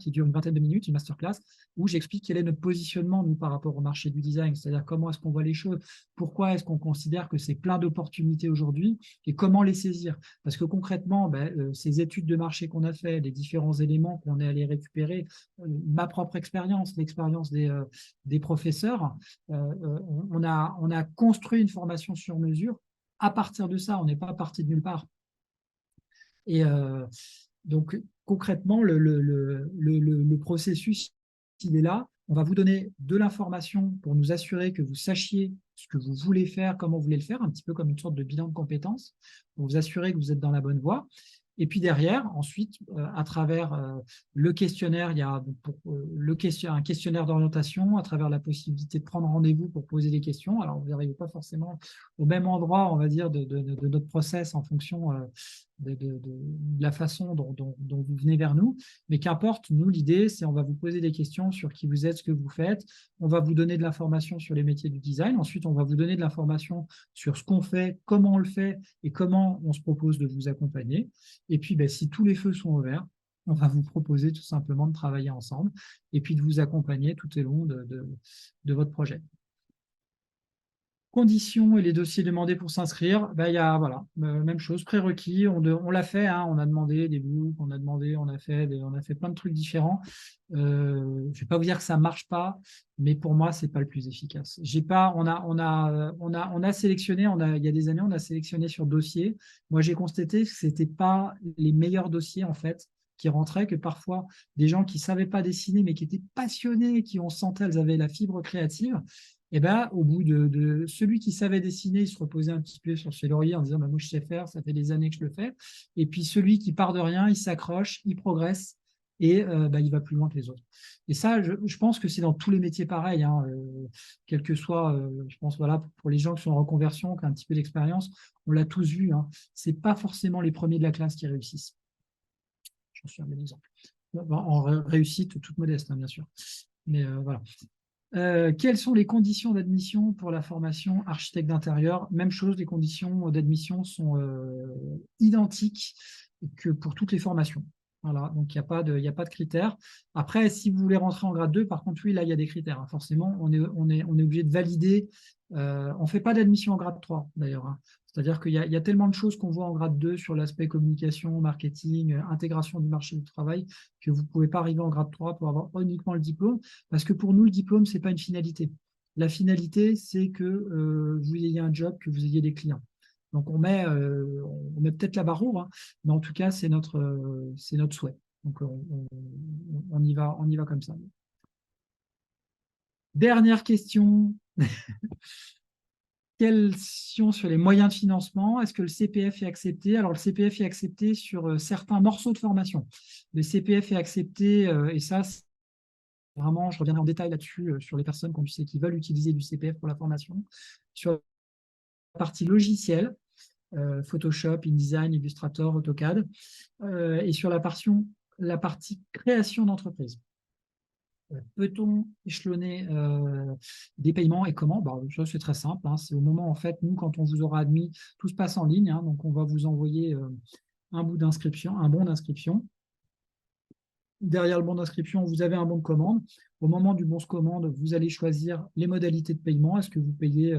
qui dure une vingtaine de minutes, une masterclass, où j'explique quel est notre positionnement, nous, par rapport au marché du design, c'est-à-dire comment est-ce qu'on voit les choses, pourquoi est-ce qu'on considère que c'est plein d'opportunités aujourd'hui, et comment les saisir. Parce que concrètement, ces études de marché qu'on a fait, les différents éléments qu'on est allé récupérer, ma propre expérience, l'expérience des professeurs, on a construit une formation sur mesure. À partir de ça, on n'est pas parti de nulle part. Et donc, concrètement, le processus, il est là. On va vous donner de l'information pour nous assurer que vous sachiez ce que vous voulez faire, comment vous voulez le faire, un petit peu comme une sorte de bilan de compétences, pour vous assurer que vous êtes dans la bonne voie. Et puis derrière, ensuite, à travers le questionnaire, il y a un questionnaire d'orientation, à travers la possibilité de prendre rendez-vous pour poser des questions. Alors, vous n'arrivez pas forcément au même endroit, on va dire, de notre process en fonction de la façon dont vous venez vers nous. Mais qu'importe, nous, l'idée, c'est on va vous poser des questions sur qui vous êtes, ce que vous faites. On va vous donner de l'information sur les métiers du design. Ensuite, on va vous donner de l'information sur ce qu'on fait, comment on le fait et comment on se propose de vous accompagner. Et puis, si tous les feux sont ouverts, on va vous proposer tout simplement de travailler ensemble et puis de vous accompagner tout au long de votre projet. conditions et les dossiers demandés pour s'inscrire, ben, il y a voilà, même chose, prérequis, on l'a fait, hein, on a demandé des books, on a fait plein de trucs différents. Je ne vais pas vous dire que ça ne marche pas, mais pour moi, ce n'est pas le plus efficace. J'ai pas, on a sélectionné, il y a des années, on a sélectionné sur dossier. Moi, j'ai constaté que ce n'étaient pas les meilleurs dossiers, en fait, qui rentraient, que parfois, des gens qui ne savaient pas dessiner, mais qui étaient passionnés, qui on sentait, elles avaient la fibre créative. Et ben, au bout de celui qui savait dessiner, il se reposait un petit peu sur ses lauriers en disant bah, moi je sais faire, ça fait des années que je le fais. Et puis celui qui part de rien, il s'accroche, il progresse et bah, il va plus loin que les autres. Et ça, je pense que c'est dans tous les métiers pareil, hein, quel que soit, je pense, voilà, pour les gens qui sont en reconversion, qui ont un petit peu d'expérience, on l'a tous vu, hein, ce n'est pas forcément les premiers de la classe qui réussissent. J'en suis un bon exemple. En réussite toute modeste, hein, bien sûr. Mais voilà. Quelles sont les conditions d'admission pour la formation architecte d'intérieur? Même chose, les conditions d'admission sont identiques que pour toutes les formations. Voilà, donc il n'y a pas de critères. Après, si vous voulez rentrer en grade 2, par contre, oui, là, il y a des critères, hein. Forcément, on est obligé de valider. On ne fait pas d'admission en grade 3, d'ailleurs, hein. C'est-à-dire qu'il y a tellement de choses qu'on voit en grade 2 sur l'aspect communication, marketing, intégration du marché du travail, que vous ne pouvez pas arriver en grade 3 pour avoir uniquement le diplôme, parce que pour nous, le diplôme, ce n'est pas une finalité. La finalité, c'est que vous ayez un job, que vous ayez des clients. Donc, on met peut-être la barre haut, hein, mais en tout cas, c'est notre souhait. Donc, on y va comme ça. Dernière question. Question sur les moyens de financement. Est-ce que le CPF est accepté? Alors, le CPF est accepté sur certains morceaux de formation. Le CPF est accepté, et ça, vraiment, je reviendrai en détail là-dessus, sur les personnes qui veulent utiliser du CPF pour la formation. Sur la partie logicielle, Photoshop, InDesign, Illustrator, AutoCAD, et sur la partie création d'entreprise. Peut-on échelonner des paiements et comment? Bah, ça, c'est très simple, hein. C'est au moment, en fait, nous, quand on vous aura admis, tout se passe en ligne, hein, donc on va vous envoyer un bon d'inscription. Derrière le bon d'inscription, vous avez un bon de commande. Au moment du bon de commande, vous allez choisir les modalités de paiement. Est-ce que vous payez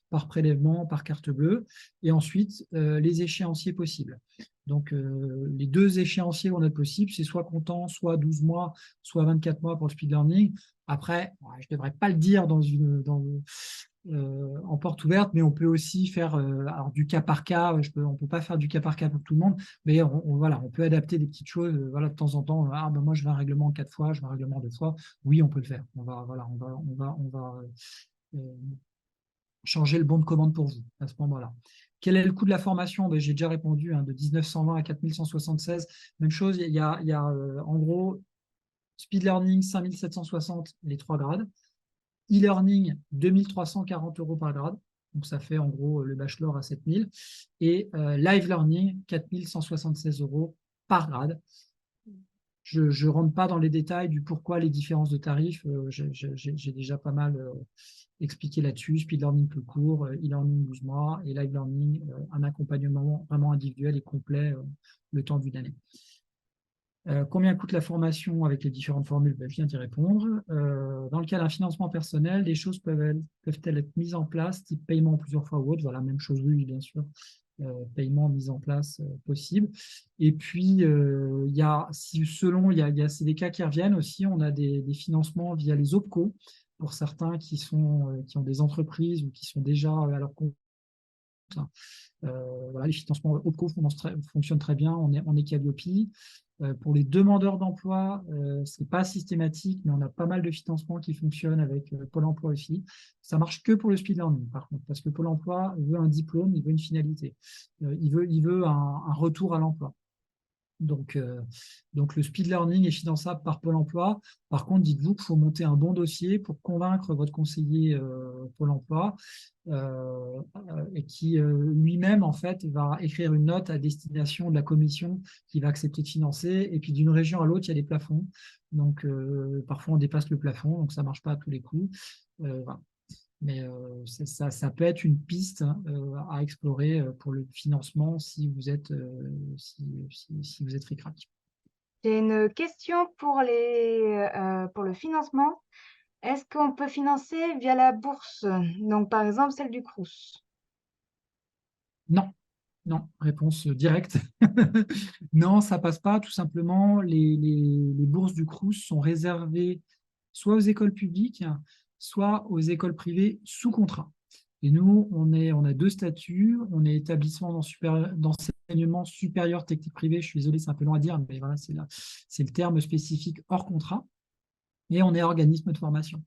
par prélèvement, par carte bleue? Et ensuite, les échéanciers possibles. Donc, les deux échéanciers qu'on a possibles, c'est soit comptant, soit 12 mois, soit 24 mois pour le speed learning. Après, je ne devrais pas le dire en porte ouverte, mais on peut aussi faire alors du cas par cas. On ne peut pas faire du cas par cas pour tout le monde, mais voilà, on peut adapter des petites choses. Voilà, de temps en temps, ben moi je veux un règlement 4 fois, je veux un règlement 2 fois. Oui, on peut le faire. On va changer le bon de commande pour vous à ce moment-là. Quel est le coût de la formation? Ben, j'ai déjà répondu, hein, de 1920 à 4176. Même chose, il y a en gros speed learning 5760 les 3 grades. E-learning, 2340 € par grade. Donc, ça fait en gros le bachelor à 7000. Et live learning, 4176 € par grade. Je ne rentre pas dans les détails du pourquoi les différences de tarifs. J'ai déjà pas mal expliqué là-dessus. Speed learning plus court, e-learning 12 mois et live learning, un accompagnement vraiment individuel et complet le temps d'une année. Combien coûte la formation avec les différentes formules? Je viens d'y répondre. Dans le cas d'un financement personnel, des choses peuvent-elles être mises en place, type paiement plusieurs fois ou autre? Voilà, même chose, oui, bien sûr. Paiement mis en place possible. Et puis, c'est des cas qui reviennent aussi. On a des financements via les OPCO pour certains qui ont des entreprises ou qui sont déjà à leur compte. Voilà, les financements OPCO fonctionnent très bien. On est Calliope. Pour les demandeurs d'emploi, ce n'est pas systématique, mais on a pas mal de financements qui fonctionnent avec Pôle emploi aussi. Ça marche que pour le speed learning, par contre, parce que Pôle emploi veut un diplôme, il veut une finalité. Il veut un retour à l'emploi. Donc, le speed learning est finançable par Pôle emploi. Par contre, dites-vous qu'il faut monter un bon dossier pour convaincre votre conseiller Pôle emploi et qui lui-même, en fait, va écrire une note à destination de la commission qui va accepter de financer. Et puis, d'une région à l'autre, il y a des plafonds. Donc, parfois, on dépasse le plafond, donc ça ne marche pas à tous les coups. Voilà. Mais ça peut être une piste à explorer pour le financement si vous êtes, si vous êtes ric-rac. J'ai une question pour le financement. Est-ce qu'on peut financer via la bourse? Donc, par exemple, celle du Crous. Non, non, réponse directe. Non, ça passe pas. Tout simplement, les bourses du Crous sont réservées soit aux écoles publiques, soit aux écoles privées sous contrat. Et nous, on a deux statuts. On est établissement d'enseignement supérieur technique privé. Je suis désolé, c'est un peu long à dire, mais voilà, c'est le terme spécifique hors contrat. Et on est organisme de formation.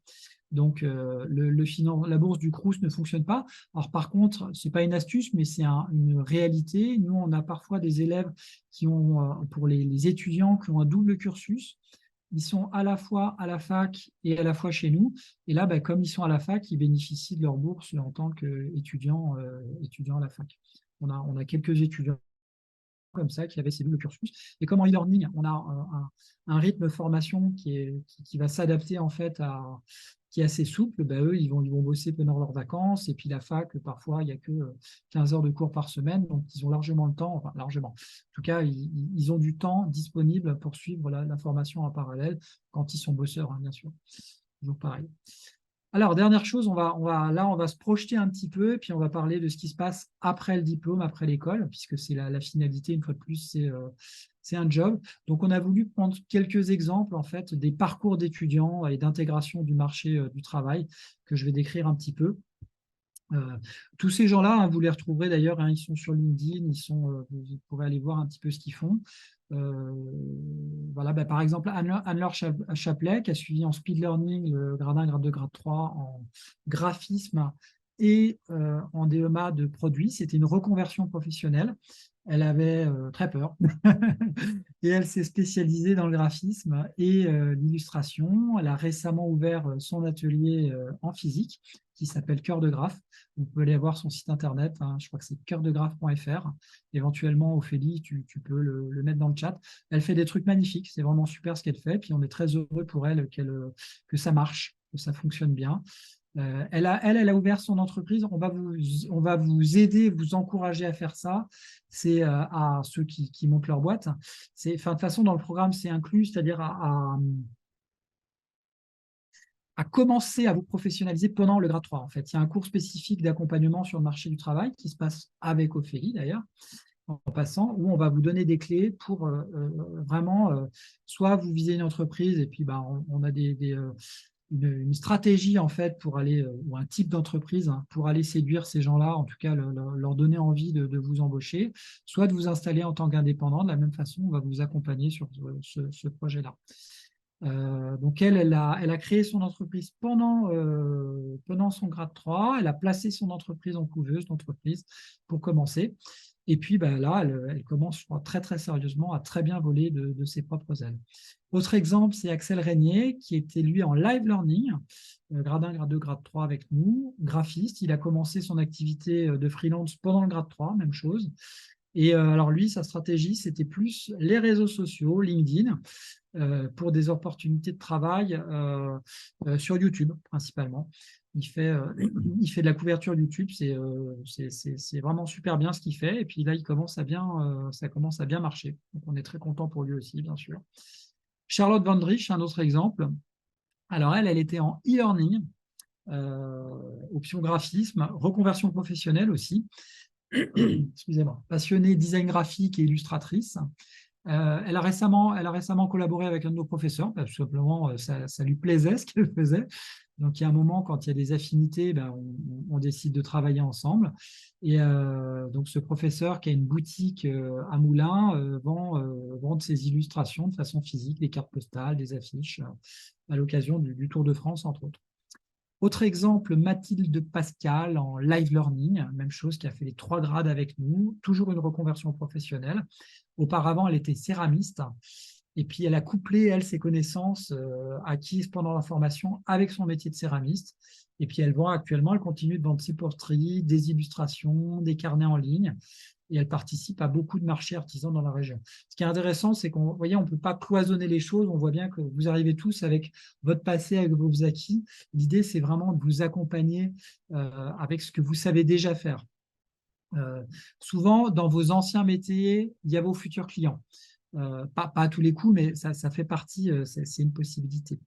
Donc, la bourse du Crous ne fonctionne pas. Alors, par contre, ce n'est pas une astuce, mais c'est une réalité. Nous, on a parfois des élèves qui ont, pour les étudiants, qui ont un double cursus. Ils sont à la fois à la fac et à la fois chez nous. Et là, ben, comme ils sont à la fac, ils bénéficient de leur bourse en tant qu'étudiants étudiants à la fac. On a quelques étudiants comme ça, qui avait ces doubles cursus. Et comme en e-learning, on a un rythme de formation qui va s'adapter en fait qui est assez souple, ben, eux, ils vont bosser pendant leurs vacances. Et puis la fac, parfois, il n'y a que 15 heures de cours par semaine. Donc, ils ont largement le temps, enfin largement. En tout cas, ils ont du temps disponible pour suivre la formation en parallèle quand ils sont bosseurs, hein, bien sûr. Toujours pareil. Alors, dernière chose, on va se projeter un petit peu, et puis on va parler de ce qui se passe après le diplôme, après l'école, puisque c'est la finalité, une fois de plus, c'est un job. Donc, on a voulu prendre quelques exemples, en fait, des parcours d'étudiants et d'intégration du marché du travail que je vais décrire un petit peu. Tous ces gens-là, hein, vous les retrouverez d'ailleurs, hein, ils sont sur LinkedIn, vous pourrez aller voir un petit peu ce qu'ils font. Voilà, par exemple, Anne-Laure Chaplet, qui a suivi en speed learning le grade 1, grade 2, grade 3 en graphisme et en DEMA de produits. C'était une reconversion professionnelle. Elle avait très peur et elle s'est spécialisée dans le graphisme et l'illustration. Elle a récemment ouvert son atelier en physique qui s'appelle Cœur de Graphe. Vous pouvez aller voir son site internet, hein, je crois que c'est cœurdegraphe.fr. Éventuellement, Ophélie, tu peux le mettre dans le chat. Elle fait des trucs magnifiques, c'est vraiment super ce qu'elle fait. Puis on est très heureux pour elle que ça marche, que ça fonctionne bien. Elle a ouvert son entreprise. On va vous aider, vous encourager à faire ça. C'est à ceux qui montent leur boîte. De toute façon, dans le programme, c'est inclus, c'est-à-dire à commencer à vous professionnaliser pendant le grade 3. En fait, il y a un cours spécifique d'accompagnement sur le marché du travail qui se passe avec Ophélie d'ailleurs, en passant, où on va vous donner des clés pour vraiment, soit vous visez une entreprise et puis on a une stratégie en fait pour aller, ou un type d'entreprise, hein, pour aller séduire ces gens-là, en tout cas leur donner envie de vous embaucher, soit de vous installer en tant qu'indépendant. De la même façon, on va vous accompagner sur ce projet-là. Donc elle a créé son entreprise pendant son grade 3. Elle a placé son entreprise en couveuse d'entreprise pour commencer. Et puis là, elle commence, je crois, très très sérieusement à très bien voler de ses propres ailes. Autre exemple, c'est Axel Régnier, qui était lui en live learning, grade 1, grade 2, grade 3 avec nous, graphiste. Il a commencé son activité de freelance pendant le grade 3, même chose. Et alors lui, sa stratégie, c'était plus les réseaux sociaux, LinkedIn, pour des opportunités de travail sur YouTube principalement. Il fait de la couverture YouTube, c'est vraiment super bien ce qu'il fait. Et puis là, ça commence à bien marcher. Donc on est très content pour lui aussi, bien sûr. Charlotte Van Driesch, un autre exemple. Alors elle était en e-learning, option graphisme, reconversion professionnelle aussi. Excusez-moi, passionnée design graphique et illustratrice. Elle a récemment collaboré avec un de nos professeurs, tout simplement, ça lui plaisait ce qu'elle faisait. Donc, il y a un moment, quand il y a des affinités, on décide de travailler ensemble. Et donc, ce professeur qui a une boutique à Moulins vend de ses illustrations de façon physique, des cartes postales, des affiches, à l'occasion du Tour de France, entre autres. Autre exemple, Mathilde Pascal en live learning, même chose, qui a fait les 3 grades avec nous, toujours une reconversion professionnelle. Auparavant, elle était céramiste et puis elle a couplé, elle, ses connaissances acquises pendant la formation avec son métier de céramiste. Et puis elle continue de vendre ses portraits, des illustrations, des carnets en ligne. Et elle participe à beaucoup de marchés artisans dans la région. Ce qui est intéressant, c'est qu'on ne peut pas cloisonner les choses. On voit bien que vous arrivez tous avec votre passé, avec vos acquis. L'idée, c'est vraiment de vous accompagner avec ce que vous savez déjà faire. Souvent, dans vos anciens métiers, il y a vos futurs clients. Pas à tous les coups, mais ça fait partie, c'est une possibilité.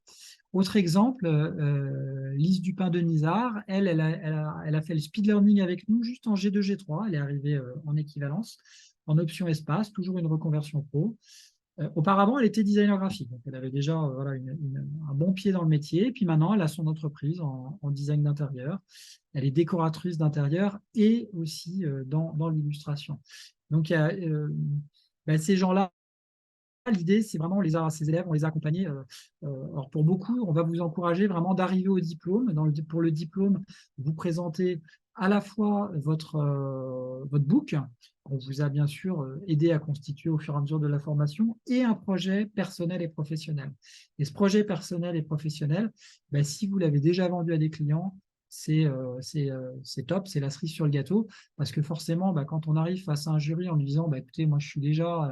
Autre exemple, Lise Dupin-Denisard, elle a fait le speed learning avec nous juste en G2, G3. Elle est arrivée en équivalence, en option espace, toujours une reconversion pro. Auparavant, elle était designer graphique, donc elle avait déjà voilà, un bon pied dans le métier. Et puis maintenant, elle a son entreprise en design d'intérieur. Elle est décoratrice d'intérieur et aussi dans l'illustration. Donc, il y a, ces gens-là, l'idée, c'est vraiment, ces élèves, on les a accompagnés. Alors pour beaucoup, on va vous encourager vraiment d'arriver au diplôme. Pour le diplôme, vous présentez à la fois votre book, on vous a bien sûr aidé à constituer au fur et à mesure de la formation, et un projet personnel et professionnel. Et ce projet personnel et professionnel, si vous l'avez déjà vendu à des clients, c'est top, c'est la cerise sur le gâteau, parce que forcément, quand on arrive face à un jury en lui disant, écoutez, moi je suis déjà,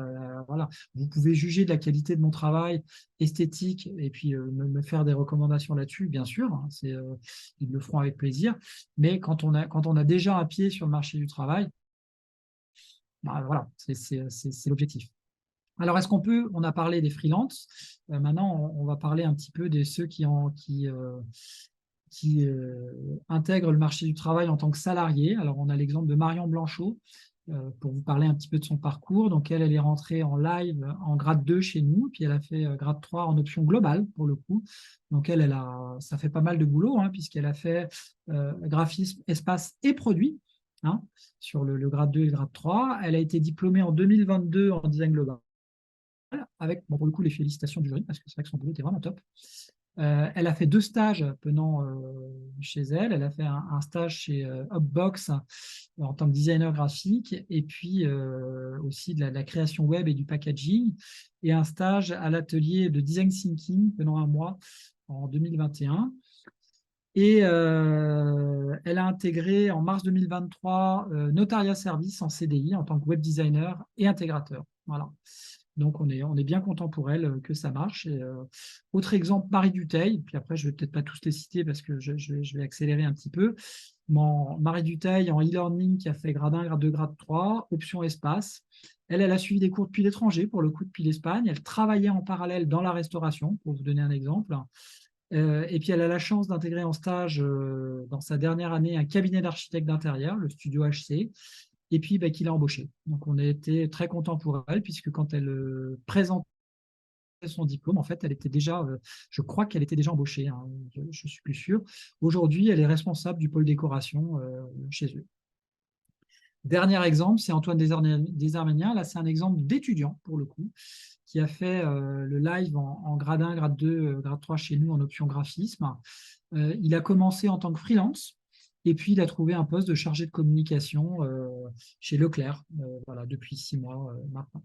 voilà, vous pouvez juger de la qualité de mon travail esthétique et puis me faire des recommandations là-dessus, bien sûr, hein, ils le feront avec plaisir, mais quand on a déjà un pied sur le marché du travail, voilà, c'est l'objectif. Alors, on a parlé des freelances, maintenant on va parler un petit peu de ceux qui intègrent le marché du travail en tant que salarié. Alors, on a l'exemple de Marion Blanchot, pour vous parler un petit peu de son parcours. Donc, elle est rentrée en live en grade 2 chez nous, puis elle a fait grade 3 en option globale, pour le coup. Donc, ça fait pas mal de boulot, hein, puisqu'elle a fait graphisme, espace et produit, hein, sur le grade 2 et le grade 3. Elle a été diplômée en 2022 en design global, avec, pour le coup, les félicitations du jury, parce que c'est vrai que son boulot était vraiment top. Elle a fait 2 stages pendant chez elle. Elle a fait un stage chez Upbox en tant que designer graphique, et puis aussi de la création web et du packaging, et un stage à l'atelier de design thinking pendant 1 mois en 2021. Et elle a intégré en mars 2023 Notariat Service en CDI en tant que web designer et intégrateur. Voilà. Donc, on est bien content pour elle que ça marche. Et, autre exemple, Marie Dutheil, puis après, je ne vais peut-être pas tous les citer parce que je vais accélérer un petit peu. Marie Dutheil en e-learning qui a fait grade 1, grade 2, grade 3, option espace. Elle a suivi des cours depuis l'étranger, pour le coup depuis l'Espagne. Elle travaillait en parallèle dans la restauration, pour vous donner un exemple. Et puis, elle a la chance d'intégrer en stage, dans sa dernière année, un cabinet d'architecte d'intérieur, le studio HC, et puis qu'il a embauché. Donc, on a été très content pour elle, puisque quand elle présentait son diplôme, en fait, elle était déjà, je crois qu'elle était déjà embauchée, hein, je ne suis plus sûr. Aujourd'hui, elle est responsable du pôle décoration chez eux. Dernier exemple, c'est Antoine Desarméniens. Là, c'est un exemple d'étudiant, pour le coup, qui a fait le live en grade 1, grade 2, grade 3 chez nous en option graphisme. Il a commencé en tant que freelance, et puis il a trouvé un poste de chargé de communication chez Leclerc, voilà, depuis 6 mois maintenant.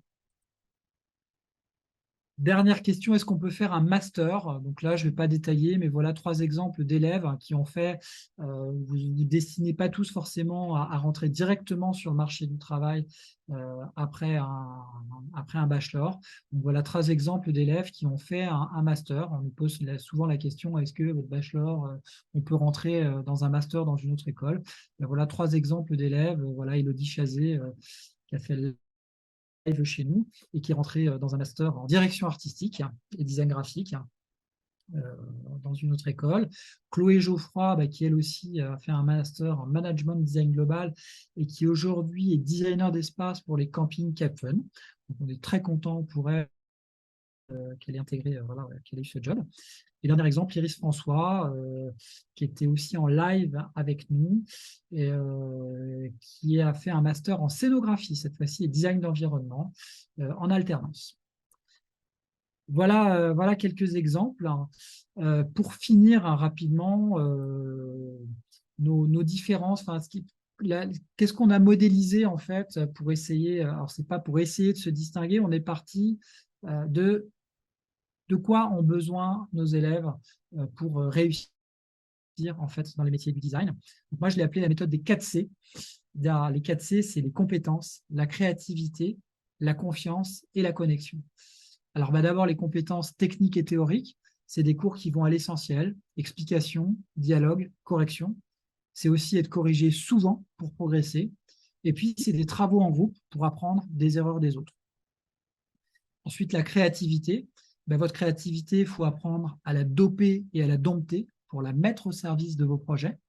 Dernière question, est-ce qu'on peut faire un master? Donc là, je ne vais pas détailler, mais voilà 3 exemples d'élèves qui ont fait, vous ne destinez pas tous forcément à rentrer directement sur le marché du travail après un bachelor. Donc voilà 3 exemples d'élèves qui ont fait un master. On nous pose souvent la question, est-ce que votre bachelor, on peut rentrer dans un master dans une autre école? Voilà 3 exemples d'élèves. Voilà Élodie Chazé qui a fait chez nous et qui est rentré dans un master en direction artistique et design graphique dans une autre école. Chloé Geoffroy, qui elle aussi a fait un master en management design global et qui aujourd'hui est designer d'espace pour les campings Cap Fun. Donc on est très content pour elle qu'elle ait intégré, voilà, qu'elle ait eu ce job. Et dernier exemple, Iris François, qui était aussi en live avec nous et qui a fait un master en scénographie, cette fois-ci, et design d'environnement, en alternance. Voilà quelques exemples. Pour finir rapidement, nos différences, qu'est-ce qu'on a modélisé en fait pour essayer, alors c'est pas pour essayer de se distinguer, on est parti de quoi ont besoin nos élèves pour réussir en fait dans les métiers du design. Donc moi, je l'ai appelé la méthode des 4C. Les 4C, c'est les compétences, la créativité, la confiance et la connexion. Alors d'abord, les compétences techniques et théoriques, c'est des cours qui vont à l'essentiel, explication, dialogue, correction. C'est aussi être corrigé souvent pour progresser. Et puis, c'est des travaux en groupe pour apprendre des erreurs des autres. Ensuite, la créativité, ben, votre créativité, il faut apprendre à la doper et à la dompter pour la mettre au service de vos projets.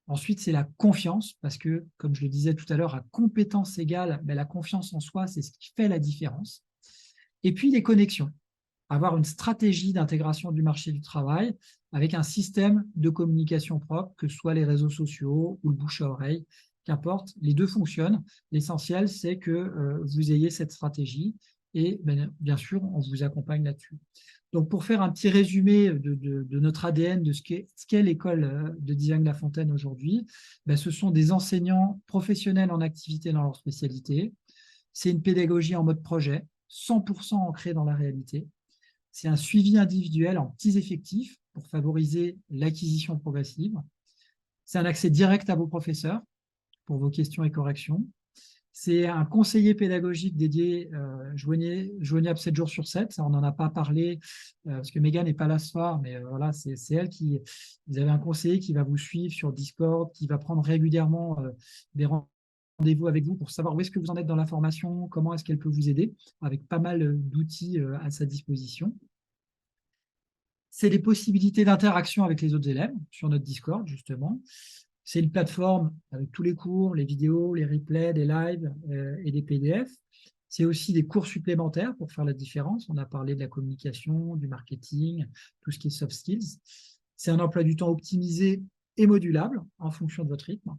Ensuite, c'est la confiance, parce que, comme je le disais tout à l'heure, à compétence égale, ben, la confiance en soi, c'est ce qui fait la différence. Et puis, les connexions. Avoir une stratégie d'intégration du marché du travail avec un système de communication propre, que ce soit les réseaux sociaux ou le bouche à oreille, qu'importe, les deux fonctionnent. L'essentiel, c'est que vous ayez cette stratégie et bien sûr, on vous accompagne là-dessus. Donc, pour faire un petit résumé de notre ADN, de ce qu'est l'école de design La Fontaine aujourd'hui, ben, ce sont des enseignants professionnels en activité dans leur spécialité. C'est une pédagogie en mode projet, 100% ancrée dans la réalité. C'est un suivi individuel en petits effectifs pour favoriser l'acquisition progressive. C'est un accès direct à vos professeurs pour vos questions et corrections. C'est un conseiller pédagogique dédié, joignable 7 jours sur 7. Ça, on n'en a pas parlé parce que Mégane n'est pas là ce soir, mais voilà, c'est elle qui. Vous avez un conseiller qui va vous suivre sur Discord, qui va prendre régulièrement des rendez-vous avec vous pour savoir où est-ce que vous en êtes dans la formation, comment est-ce qu'elle peut vous aider, avec pas mal d'outils à sa disposition. C'est les possibilités d'interaction avec les autres élèves sur notre Discord, justement. C'est une plateforme avec tous les cours, les vidéos, les replays, des lives et des PDF. C'est aussi des cours supplémentaires pour faire la différence. On a parlé de la communication, du marketing, tout ce qui est soft skills. C'est un emploi du temps optimisé et modulable en fonction de votre rythme.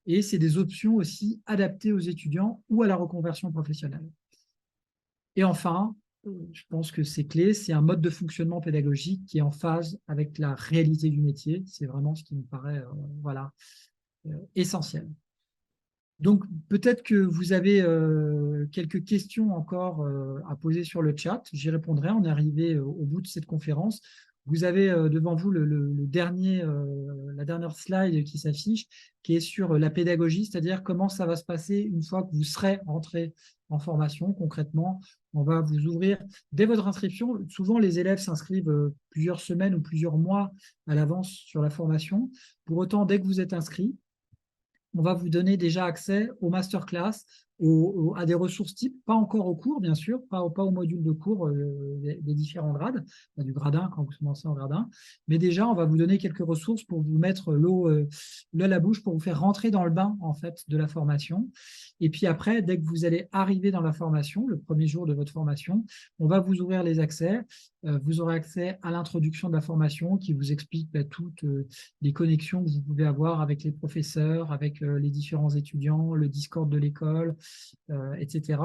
Et c'est des options aussi adaptées aux étudiants ou à la reconversion professionnelle. Et enfin, je pense que c'est clé, c'est un mode de fonctionnement pédagogique qui est en phase avec la réalité du métier. C'est vraiment ce qui me paraît essentiel. Donc, peut-être que vous avez quelques questions encore à poser sur le chat. J'y répondrai. On est arrivé au bout de cette conférence. Vous avez devant vous la dernière slide qui s'affiche, qui est sur la pédagogie, c'est-à-dire comment ça va se passer une fois que vous serez rentré en formation. Concrètement, on va vous ouvrir dès votre inscription. Souvent, les élèves s'inscrivent plusieurs semaines ou plusieurs mois à l'avance sur la formation. Pour autant, dès que vous êtes inscrit, on va vous donner déjà accès aux masterclass, à des ressources types, pas encore au cours, bien sûr, pas au module de cours des différents grades, du gradin quand vous commencez en gradin, mais déjà, on va vous donner quelques ressources pour vous mettre l'eau à la bouche, pour vous faire rentrer dans le bain, en fait, de la formation. Et puis après, dès que vous allez arriver dans la formation, le premier jour de votre formation, on va vous ouvrir les accès. Vous aurez accès à l'introduction de la formation qui vous explique toutes les connexions que vous pouvez avoir avec les professeurs, avec les différents étudiants, le Discord de l'école, etc.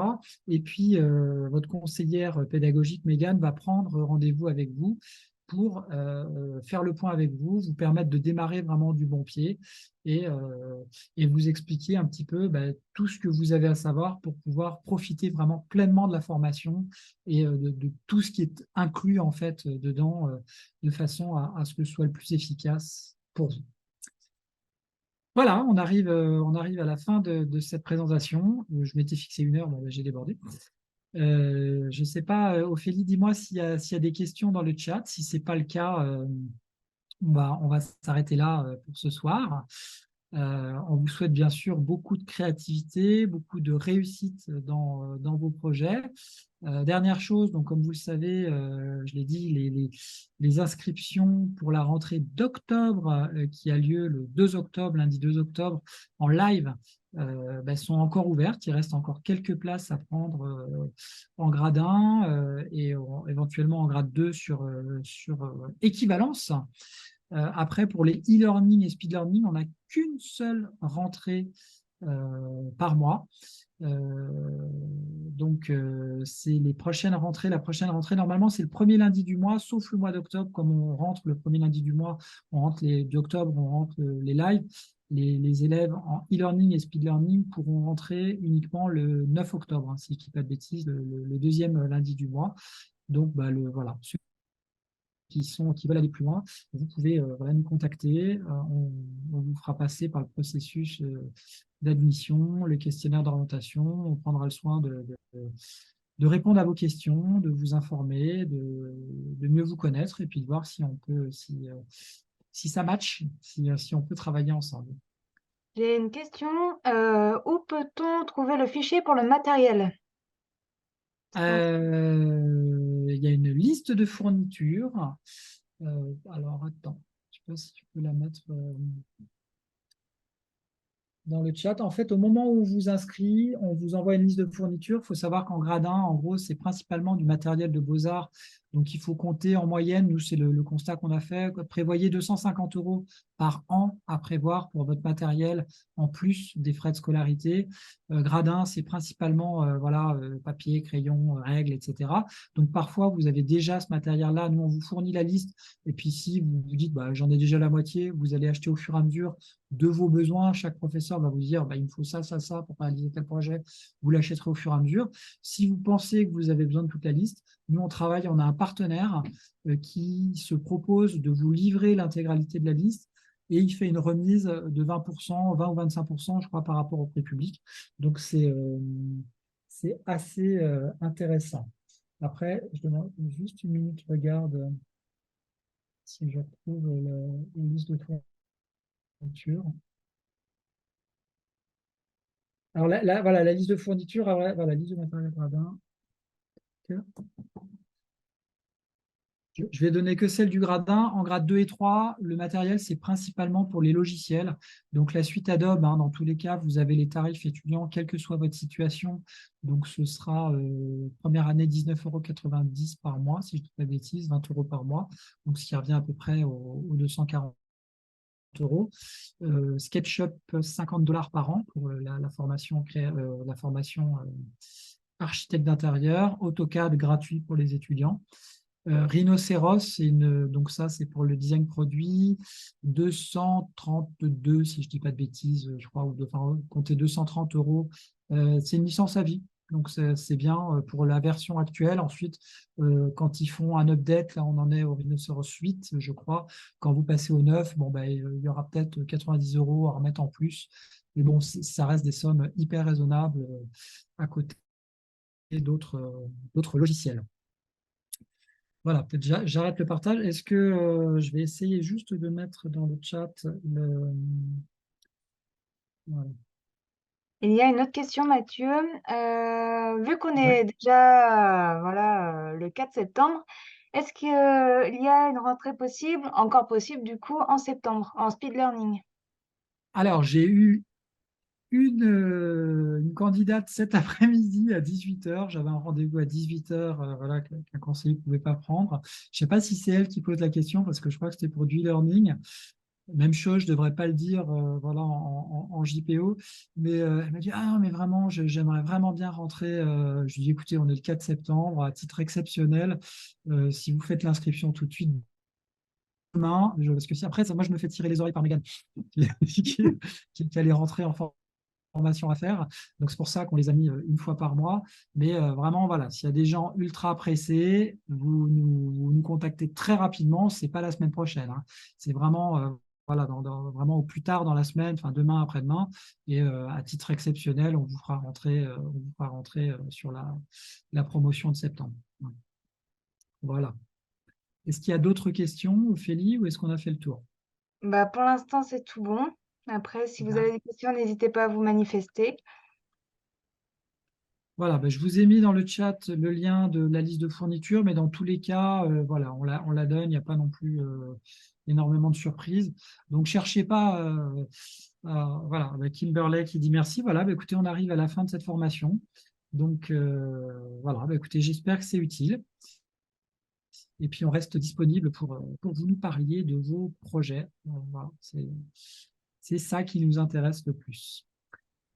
Et puis, votre conseillère pédagogique, Mégane, va prendre rendez-vous avec vous pour faire le point avec vous, vous permettre de démarrer vraiment du bon pied et, vous expliquer un petit peu tout ce que vous avez à savoir pour pouvoir profiter vraiment pleinement de la formation et de tout ce qui est inclus en fait dedans, de façon à ce que ce soit le plus efficace pour vous. Voilà, on arrive à la fin de cette présentation. Je m'étais fixé 1 heure, j'ai débordé. Je ne sais pas, Ophélie, dis-moi s'il y a des questions dans le chat. Si ce n'est pas le cas, on va s'arrêter là pour ce soir. On vous souhaite bien sûr beaucoup de créativité, beaucoup de réussite dans vos projets. Dernière chose, donc comme vous le savez, je l'ai dit, les inscriptions pour la rentrée d'octobre qui a lieu le 2 octobre, lundi 2 octobre, en live, sont encore ouvertes. Il reste encore quelques places à prendre en grade 1 et éventuellement en grade 2 sur équivalence. Après, pour les e-learning et speed learning, on n'a qu'une seule rentrée par mois. Donc, c'est les prochaines rentrées. La prochaine rentrée, normalement, c'est le premier lundi du mois, sauf le mois d'octobre. Comme on rentre le premier lundi du mois, on rentre d'octobre, on rentre les lives. Les élèves en e-learning et speed learning pourront rentrer uniquement le 9 octobre, si je ne dis pas de bêtises, le deuxième lundi du mois. Donc, voilà, ceux qui veulent aller plus loin, vous pouvez nous contacter. On vous fera passer par le processus d'admission, le questionnaire d'orientation. On prendra le soin de répondre à vos questions, de vous informer, de mieux vous connaître et puis de voir si on peut, si ça match, si on peut travailler ensemble. J'ai une question. Où peut-on trouver le fichier pour le matériel? Il y a une liste de fournitures. Alors, attends, je ne sais pas si tu peux la mettre dans le chat. En fait, au moment où on vous inscrit, on vous envoie une liste de fournitures. Il faut savoir qu'en gradin, en gros, c'est principalement du matériel de beaux-arts. Donc, il faut compter en moyenne, nous, c'est le constat qu'on a fait, prévoyez 250 € par an à prévoir pour votre matériel, en plus des frais de scolarité. Gradin, c'est principalement voilà, papier, crayon, règles, etc. Donc, parfois, vous avez déjà ce matériel-là. Nous, on vous fournit la liste. Et puis, si vous vous dites, bah, j'en ai déjà la moitié, vous allez acheter au fur et à mesure de vos besoins. Chaque professeur va vous dire, bah, il me faut ça, ça, ça pour réaliser tel projet. Vous l'achèterez au fur et à mesure. Si vous pensez que vous avez besoin de toute la liste, nous, on travaille, on a un partenaire qui se propose de vous livrer l'intégralité de la liste et il fait une remise de 20%, 20 ou 25%, je crois, par rapport au prix public. Donc, c'est assez intéressant. Après, je demande juste une minute, je regarde si je retrouve la liste de fournitures. Alors là, voilà, la liste de fournitures, voilà, la liste de matériel gradin. Je vais donner que celle du gradin. En grade 2 et 3, le matériel, c'est principalement pour les logiciels. Donc, la suite Adobe, hein, dans tous les cas, vous avez les tarifs étudiants, quelle que soit votre situation. Donc, ce sera première année 19,90 € par mois, si je ne dis pas de bêtises, 20 € par mois. Donc, ce qui revient à peu près aux 240 €. SketchUp, 50 $ par an pour la formation, architecte d'intérieur. AutoCAD gratuit pour les étudiants. Rhinocéros, donc ça c'est pour le design produit, 232 si je ne dis pas de bêtises, je crois, enfin, comptez 230 €. C'est une licence à vie, donc c'est bien pour la version actuelle. Ensuite, quand ils font un update, là on en est au Rhinocéros 8, je crois. Quand vous passez au 9, bon, ben, il y aura peut-être 90 € à remettre en plus. Mais bon, ça reste des sommes hyper raisonnables à côté d'autres logiciels. Voilà, peut-être j'arrête le partage. Est-ce que je vais essayer juste de mettre dans le chat le... Voilà. Il y a une autre question, Mathieu. Vu qu'on Ouais. est déjà voilà, le 4 septembre, est-ce qu'il y a une rentrée possible, encore possible du coup, en septembre, en speed learning? Alors, j'ai eu une candidate cet après-midi à 18 h. J'avais un rendez-vous à 18 h, voilà, qu'un conseiller ne pouvait pas prendre. Je ne sais pas si c'est elle qui pose la question parce que je crois que c'était pour du e-learning. Même chose, je ne devrais pas le dire voilà, en JPO, mais elle m'a dit, ah non, mais vraiment, j'aimerais vraiment bien rentrer. Je lui ai dit, écoutez, on est le 4 septembre, à titre exceptionnel, si vous faites l'inscription tout de suite demain, parce que si après, ça, moi, je me fais tirer les oreilles par Mégane, qui allait rentrer en formation à faire. Donc, c'est pour ça qu'on les a mis une fois par mois. Mais vraiment, voilà, s'il y a des gens ultra pressés, vous nous contactez très rapidement. Ce n'est pas la semaine prochaine, hein. C'est vraiment, voilà, vraiment au plus tard dans la semaine, enfin demain, après-demain. Et à titre exceptionnel, on vous fera rentrer sur la promotion de septembre. Voilà. Est-ce qu'il y a d'autres questions, Ophélie, ou est-ce qu'on a fait le tour? Bah, pour l'instant, c'est tout bon. Après, si vous avez des questions, n'hésitez pas à vous manifester. Voilà, ben, je vous ai mis dans le chat le lien de la liste de fournitures, mais dans tous les cas, voilà, on la donne, il n'y a pas non plus énormément de surprises. Donc, cherchez pas. Voilà, avec Kimberley qui dit merci. Voilà, ben, écoutez, on arrive à la fin de cette formation. Donc, voilà, ben, écoutez, j'espère que c'est utile. Et puis, on reste disponible pour vous nous parliez de vos projets. Voilà, c'est ça qui nous intéresse le plus.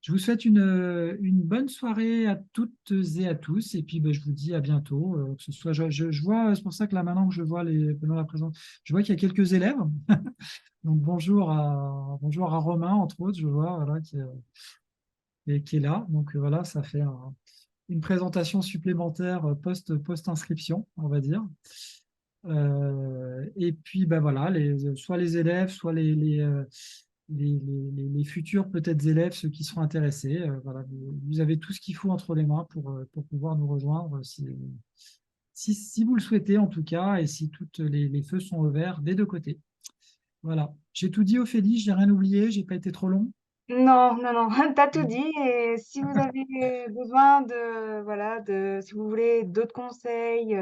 Je vous souhaite une bonne soirée à toutes et à tous. Et puis, ben, je vous dis à bientôt. Que ce soit, je vois, c'est pour ça que là, maintenant que je vois pendant la présence, je vois qu'il y a quelques élèves. Donc, bonjour à Romain, entre autres, je vois, voilà, qui est là. Donc, voilà, ça fait une présentation supplémentaire post-inscription, on va dire. Et puis, ben voilà, soit les élèves, soit les futurs peut-être élèves, ceux qui seront intéressés. Voilà, vous avez tout ce qu'il faut entre les mains pour pouvoir nous rejoindre si vous le souhaitez en tout cas, et si toutes les feux sont ouverts des deux côtés. Voilà, j'ai tout dit Ophélie, je n'ai rien oublié, j'ai pas été trop long. Non, non, non, tu as tout dit et si vous avez besoin de voilà, si vous voulez d'autres conseils,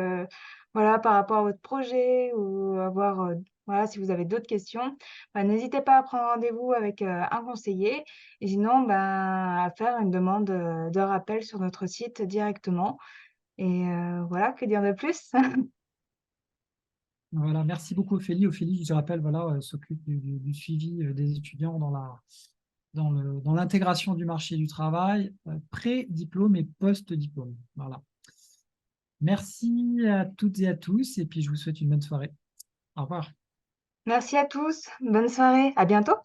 voilà, par rapport à votre projet ou avoir, voilà, si vous avez d'autres questions, bah, n'hésitez pas à prendre rendez-vous avec, un conseiller et sinon, ben, à faire une demande, de rappel sur notre site directement et voilà, que dire de plus? Voilà, merci beaucoup Ophélie. Ophélie, je rappelle, voilà, s'occupe du suivi des étudiants dans l'intégration du marché du travail, pré-diplôme et post-diplôme. Voilà. Merci à toutes et à tous, et puis je vous souhaite une bonne soirée. Au revoir. Merci à tous, bonne soirée, à bientôt.